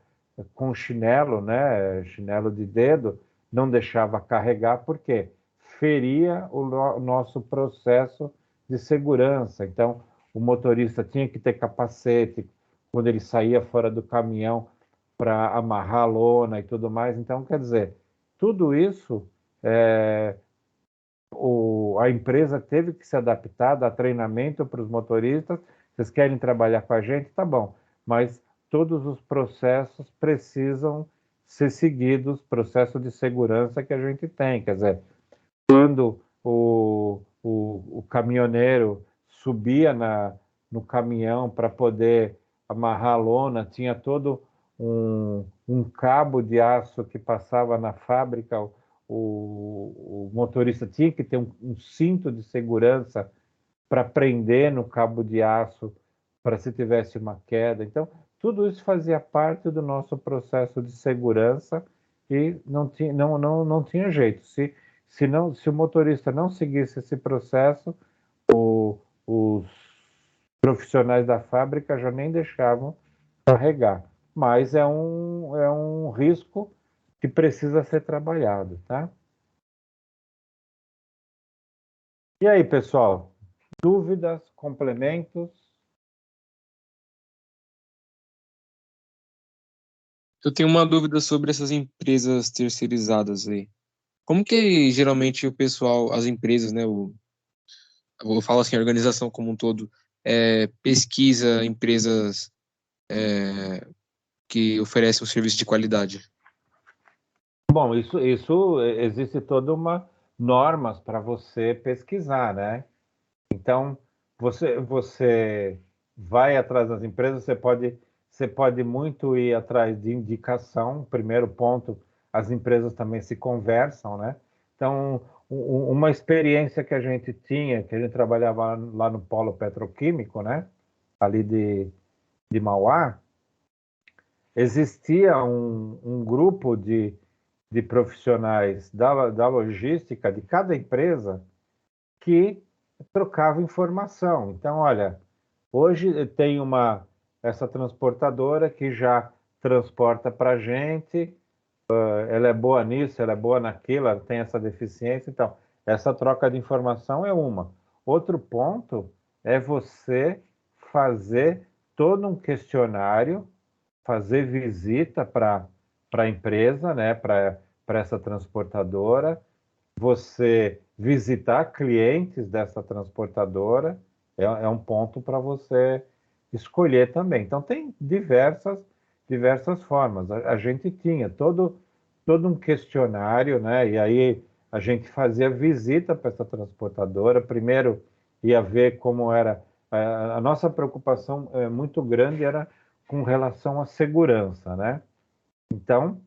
com chinelo, né? Chinelo de dedo, não deixava carregar, porque feria o nosso processo de segurança. Então, o motorista tinha que ter capacete quando ele saía fora do caminhão para amarrar a lona e tudo mais. Então, quer dizer, tudo isso a empresa teve que se adaptar, dar treinamento para os motoristas. Vocês querem trabalhar com a gente? Tá bom, mas todos os processos precisam ser seguidos, processo de segurança que a gente tem. Quer dizer, quando o caminhoneiro subia no caminhão para poder amarrar a lona, tinha todo um cabo de aço que passava na fábrica, o motorista tinha que ter um cinto de segurança para prender no cabo de aço para se tivesse uma queda. Então, tudo isso fazia parte do nosso processo de segurança e não tinha jeito. Se o motorista não seguisse esse processo, os profissionais da fábrica já nem deixavam carregar. Mas é um risco que precisa ser trabalhado, tá? E aí, pessoal? Dúvidas, complementos? Eu tenho uma dúvida sobre essas empresas terceirizadas aí. Como que geralmente o pessoal, as empresas, né, eu falo assim, a organização como um todo, pesquisa empresas que oferecem um serviço de qualidade? Bom, isso existe toda uma normas para você pesquisar, né? Então, você vai atrás das empresas, você pode muito ir atrás de indicação. Primeiro ponto, as empresas também se conversam, né? Então, uma experiência que a gente tinha, que a gente trabalhava lá no polo petroquímico, né? Ali de Mauá, existia um grupo de profissionais da logística de cada empresa que trocava informação. Então, olha, hoje tem essa transportadora que já transporta para a gente, ela é boa nisso, ela é boa naquilo, ela tem essa deficiência. Então, essa troca de informação é uma. Outro ponto é você fazer todo um questionário, fazer visita para a empresa, né, para essa transportadora, você visitar clientes dessa transportadora, é um ponto para você escolher também. Então, tem diversas formas. A gente tinha todo um questionário, né? E aí a gente fazia visita para essa transportadora. Primeiro ia ver como era. A nossa preocupação muito grande era com relação à segurança, né? Então,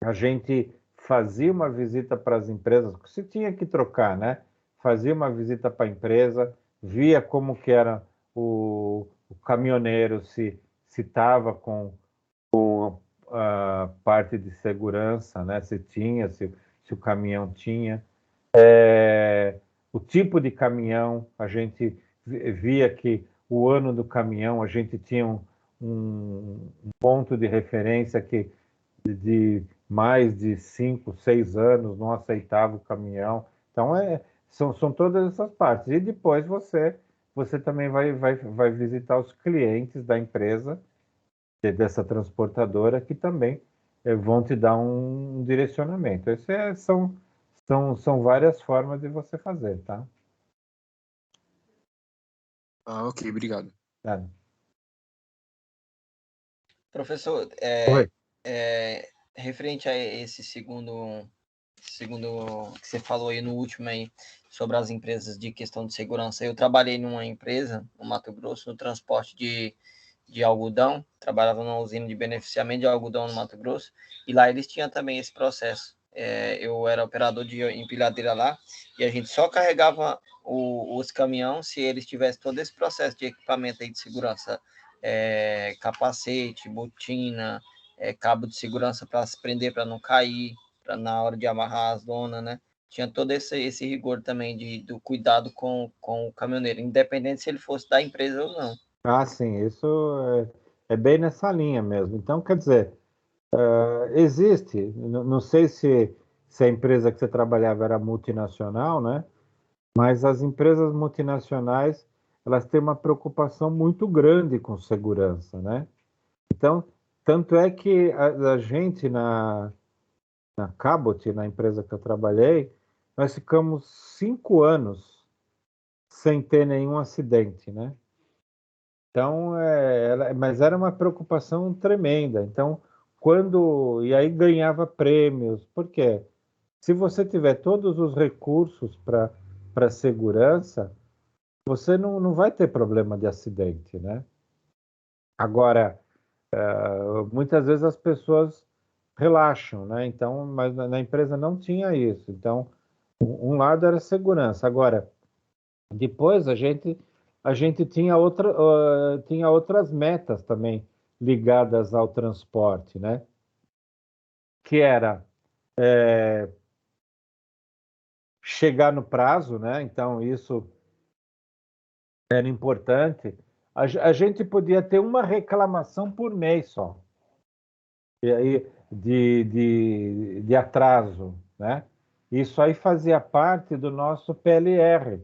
a gente fazia uma visita para as empresas, se tinha que trocar, né? Fazia uma visita para a empresa, via como que era o caminhoneiro, se estava com a parte de segurança, né? Se tinha, se o caminhão tinha. O tipo de caminhão, a gente via que o ano do caminhão, a gente tinha um ponto de referência que de mais de 5, 6 anos não aceitava o caminhão. Então, são todas essas partes. E depois você também vai visitar os clientes da empresa, dessa transportadora, que também vão te dar um direcionamento. São várias formas de você fazer, tá? Ah, ok, obrigado. Tá. Professor, Oi. referente a esse segundo que você falou aí no último aí, sobre as empresas de questão de segurança, eu trabalhei numa empresa no Mato Grosso, no transporte de algodão, trabalhava numa usina de beneficiamento de algodão no Mato Grosso, e lá eles tinham também esse processo. Eu era operador de empilhadeira lá, e a gente só carregava os caminhões se eles tivessem todo esse processo de equipamento aí de segurança, capacete, botina, cabo de segurança para se prender, para não cair, na hora de amarrar as lonas, né? Tinha todo esse rigor também do cuidado com o caminhoneiro, independente se ele fosse da empresa ou não. Ah, sim, isso é bem nessa linha mesmo. Então, quer dizer, existe, não sei se a empresa que você trabalhava era multinacional, né? Mas as empresas multinacionais, elas têm uma preocupação muito grande com segurança, né? Então, tanto é que a gente na Cabot, na empresa que eu trabalhei, nós ficamos 5 anos sem ter nenhum acidente, né? Então, mas era uma preocupação tremenda. Então, e aí ganhava prêmios, por quê? Se você tiver todos os recursos para segurança, você não vai ter problema de acidente, né? Agora, muitas vezes as pessoas relaxam, né? Então, mas na empresa não tinha isso. Então, um lado era segurança. Agora, depois a gente tinha outras metas também ligadas ao transporte, né? Que era chegar no prazo, né? Então, isso era importante. A gente podia ter uma reclamação por mês só, e aí, de atraso, né? Isso aí fazia parte do nosso PLR,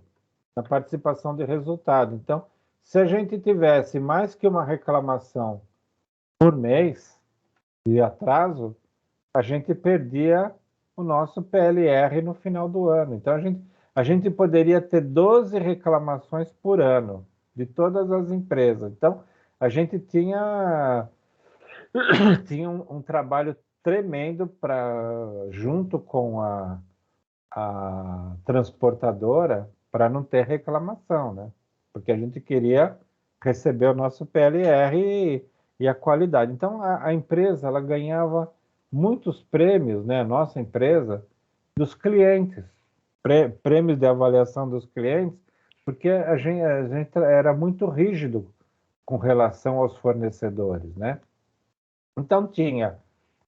na participação de resultado. Então, se a gente tivesse mais que uma reclamação por mês de atraso, a gente perdia o nosso PLR no final do ano. Então, a gente poderia ter 12 reclamações por ano de todas as empresas. Então, a gente tinha um trabalho tremendo junto com a transportadora para não ter reclamação, né? Porque a gente queria receber o nosso PLR e a qualidade. Então, a empresa ela ganhava muitos prêmios, né? A nossa empresa, dos clientes, prêmios de avaliação dos clientes, porque a gente era muito rígido com relação aos fornecedores, né? Então,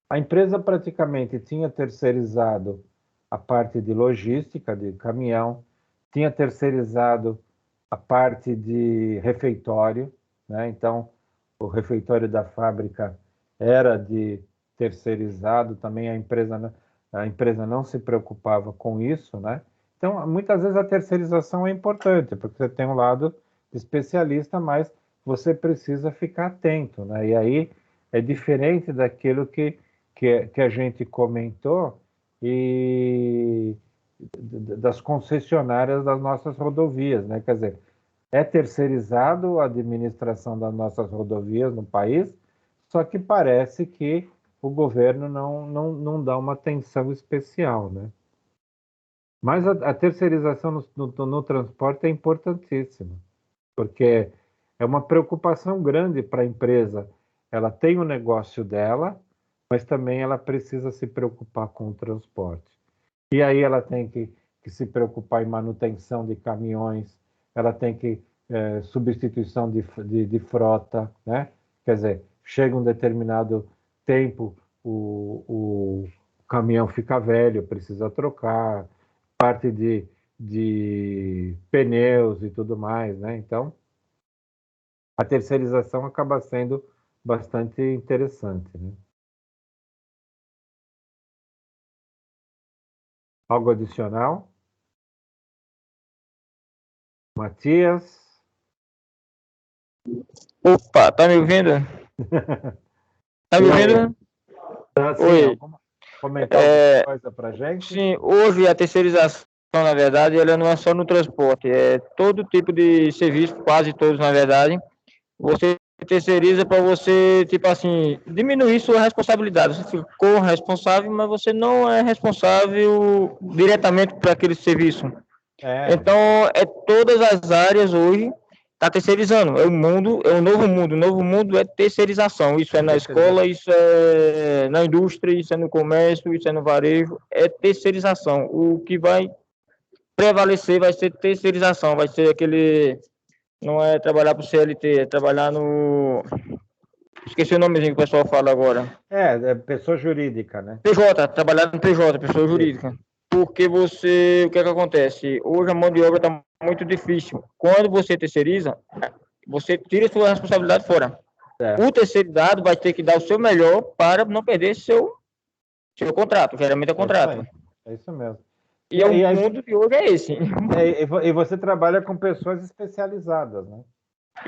a empresa praticamente tinha terceirizado a parte de logística, de caminhão, tinha terceirizado a parte de refeitório, né? Então, o refeitório da fábrica era de terceirizado, também a empresa não se preocupava com isso, né? Então, muitas vezes a terceirização é importante, porque você tem um lado de especialista, mas você precisa ficar atento, né? E aí é diferente daquilo que a gente comentou e das concessionárias das nossas rodovias, né? Quer dizer, é terceirizado a administração das nossas rodovias no país, só que parece que o governo não dá uma atenção especial, né? Mas a terceirização no transporte é importantíssima, porque é uma preocupação grande para a empresa. Ela tem o negócio dela, mas também ela precisa se preocupar com o transporte. E aí ela tem que se preocupar em manutenção de caminhões, ela tem que substituição de frota, né? Quer dizer, chega um determinado tempo, o caminhão fica velho, precisa trocar, parte de pneus e tudo mais, né? Então, a terceirização acaba sendo bastante interessante, né? Algo adicional? Matias? Opa, tá me ouvindo? Tá me ouvindo? Assim, Oi. comentar alguma coisa para a gente? Sim, hoje a terceirização, na verdade, ela não é só no transporte, é todo tipo de serviço, quase todos, na verdade. Você terceiriza para você, tipo assim, diminuir sua responsabilidade. Você ficou responsável, mas você não é responsável diretamente por aquele serviço. Então, é todas as áreas hoje está terceirizando. É um novo mundo. O novo mundo é terceirização. Isso é na escola, isso é na indústria, isso é no comércio, isso é no varejo. É terceirização. O que vai prevalecer vai ser terceirização. Vai ser aquele... Não é trabalhar para o CLT, é trabalhar no... Esqueci o nomezinho que o pessoal fala agora. É pessoa jurídica, né? PJ, trabalhar no PJ, pessoa jurídica. Porque o que é que acontece? Hoje a mão de obra está muito difícil. Quando você terceiriza, você tira sua responsabilidade fora. O terceirizado vai ter que dar o seu melhor para não perder seu contrato. Geralmente é contrato. É isso mesmo. E o mundo de hoje é esse. E você trabalha com pessoas especializadas, né?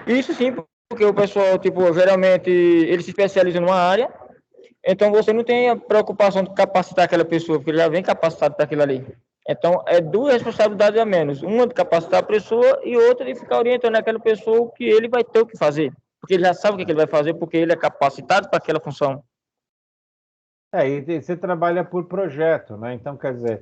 Isso sim, porque o pessoal, tipo, geralmente, ele se especializa numa área Então, você não tem a preocupação de capacitar aquela pessoa, porque ele já vem capacitado para aquilo ali. Então, é duas responsabilidades a menos. Uma de capacitar a pessoa e outra de ficar orientando aquela pessoa o que ele vai ter o que fazer. Porque ele já sabe o que ele vai fazer, porque ele é capacitado para aquela função. E você trabalha por projeto, né? Então, quer dizer,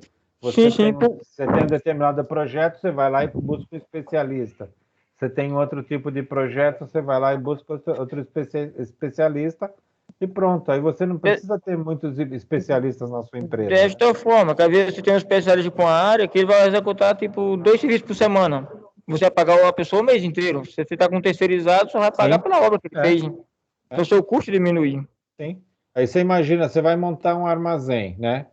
Sim, você tem um determinado projeto, você vai lá e busca um especialista. Você tem outro tipo de projeto, você vai lá e busca outro especialista e pronto. Aí você não precisa ter muitos especialistas na sua empresa. Desta forma, que às vezes você tem um especialista com a área que ele vai executar, tipo, 2 serviços por semana. Você vai pagar a pessoa o mês inteiro. Se você está com terceirizado, você vai pagar Sim. pela obra que ele fez. Então, o seu custo diminui. Sim. Aí você imagina, você vai montar um armazém, né?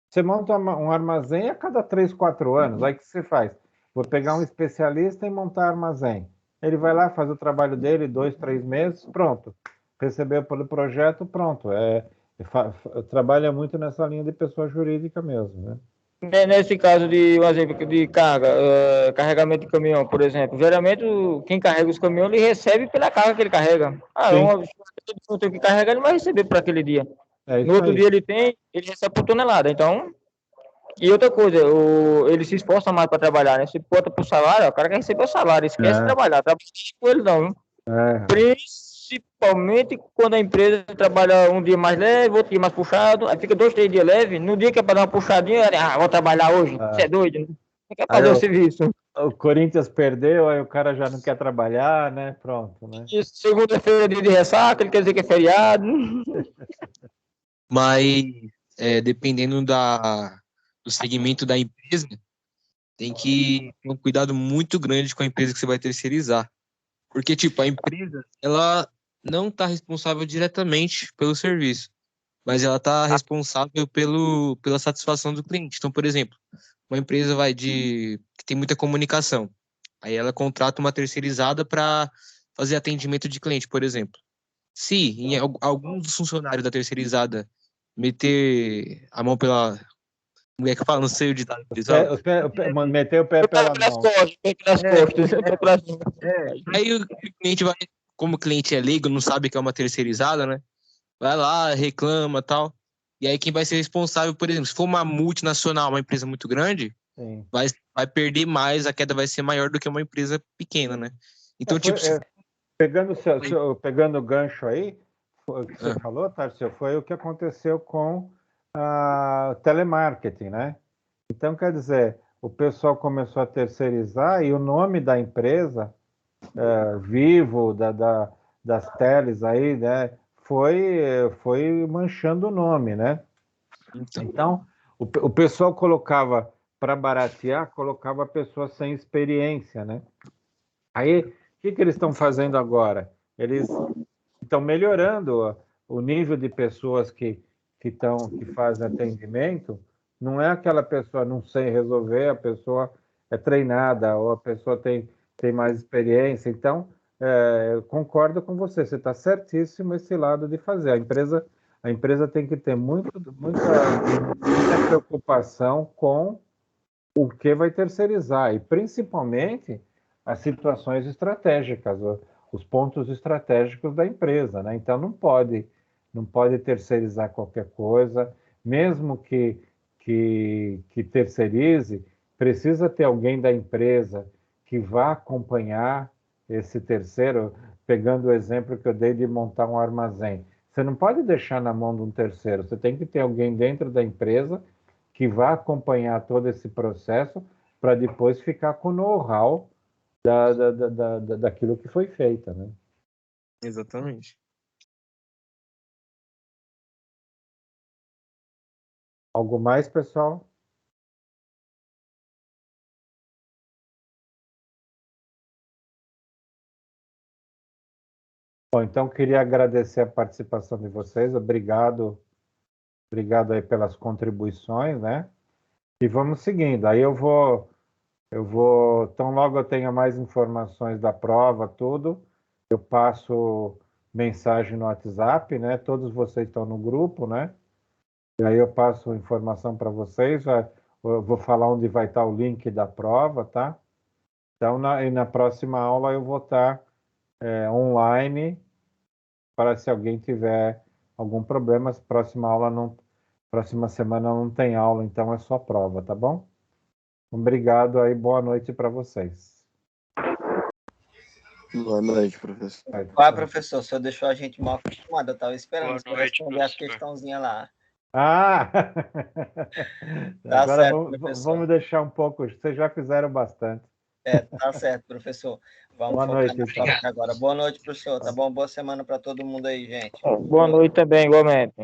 Você monta um armazém a cada 3, 4 anos. Aí o que você faz? Vou pegar um especialista em montar armazém. Ele vai lá, faz o trabalho dele, 2, 3 meses, pronto. Recebeu pelo projeto, pronto. Trabalha muito nessa linha de pessoa jurídica mesmo, né? Nesse caso de um exemplo de carga, carregamento de caminhão, por exemplo, geralmente quem carrega os caminhões ele recebe pela carga que ele carrega. Não tem o que carregar, ele vai receber por aquele dia. No outro dia ele recebe por tonelada. Então, e outra coisa, ele se esforça mais para trabalhar, né? Se bota por salário, o cara quer receber o salário, esquece de trabalhar com ele não, viu? Principalmente quando a empresa trabalha um dia mais leve, outro dia mais puxado, aí fica 2, 3 dias leve, no dia que é para dar uma puxadinha, vou trabalhar hoje, você é doido, né? Você quer fazer o serviço. O Corinthians perdeu, aí o cara já não quer trabalhar, né? Pronto, né? E segunda-feira é dia de ressaca, ele quer dizer que é feriado. Mas, dependendo do segmento da empresa, tem que ter um cuidado muito grande com a empresa que você vai terceirizar. Porque, tipo, a empresa, ela não está responsável diretamente pelo serviço, mas ela está responsável pela satisfação do cliente. Então, por exemplo, uma empresa que tem muita comunicação, aí ela contrata uma terceirizada para fazer atendimento de cliente, por exemplo. Se algum dos funcionários da terceirizada meter a mão pela... Como é que fala? Não sei o ditado que eles falam. Meter o pé pela mão. Aí o cliente vai, como o cliente é leigo, não sabe que é uma terceirizada, né? Vai lá, reclama e tal. E aí quem vai ser responsável, por exemplo, se for uma multinacional, uma empresa muito grande, vai perder mais, a queda vai ser maior do que uma empresa pequena, né? Então, pegando o gancho aí, o que você falou, Tarcio, foi o que aconteceu com a telemarketing, né? Então, quer dizer, o pessoal começou a terceirizar e o nome da empresa, Vivo, das teles aí, né? Foi manchando o nome, né? Então, o pessoal colocava, para baratear, colocava pessoas sem experiência, né? Aí, o que eles estão fazendo agora? Eles estão melhorando o nível de pessoas que fazem atendimento. Não é aquela pessoa não sei resolver, a pessoa é treinada ou a pessoa tem mais experiência. Então, eu concordo com você, você está certíssimo esse lado de fazer. A empresa tem que ter muita preocupação com o que vai terceirizar e principalmente as situações estratégicas, os pontos estratégicos da empresa, né? Então não pode terceirizar qualquer coisa, mesmo que terceirize, precisa ter alguém da empresa que vá acompanhar esse terceiro, pegando o exemplo que eu dei de montar um armazém. Você não pode deixar na mão de um terceiro, você tem que ter alguém dentro da empresa que vá acompanhar todo esse processo para depois ficar com o know-how daquilo que foi feito, né? Exatamente. Algo mais, pessoal? Bom, então queria agradecer a participação de vocês. Obrigado aí pelas contribuições, né? E vamos seguindo. Aí eu vou, tão logo eu tenha mais informações da prova, tudo, eu passo mensagem no WhatsApp, né? Todos vocês estão no grupo, né? E aí eu passo informação para vocês, eu vou falar onde vai estar o link da prova, tá? Então, na próxima aula eu vou estar online para se alguém tiver algum problema, próxima semana não tem aula, então é só prova, tá bom? Obrigado aí, boa noite para vocês. Boa noite, professor. Vai, professor, o senhor deixou a gente mal acostumado. Eu estava esperando você Boa noite, responder as professor. questãozinhas lá. Ah! Tá Agora certo, professor. vamos deixar um pouco, vocês já fizeram bastante. Tá certo, professor. Vamos Boa focar noite, na então. tópica agora. Boa noite, professor. Tá bom? Boa semana para todo mundo aí, gente. Boa noite também, igualmente.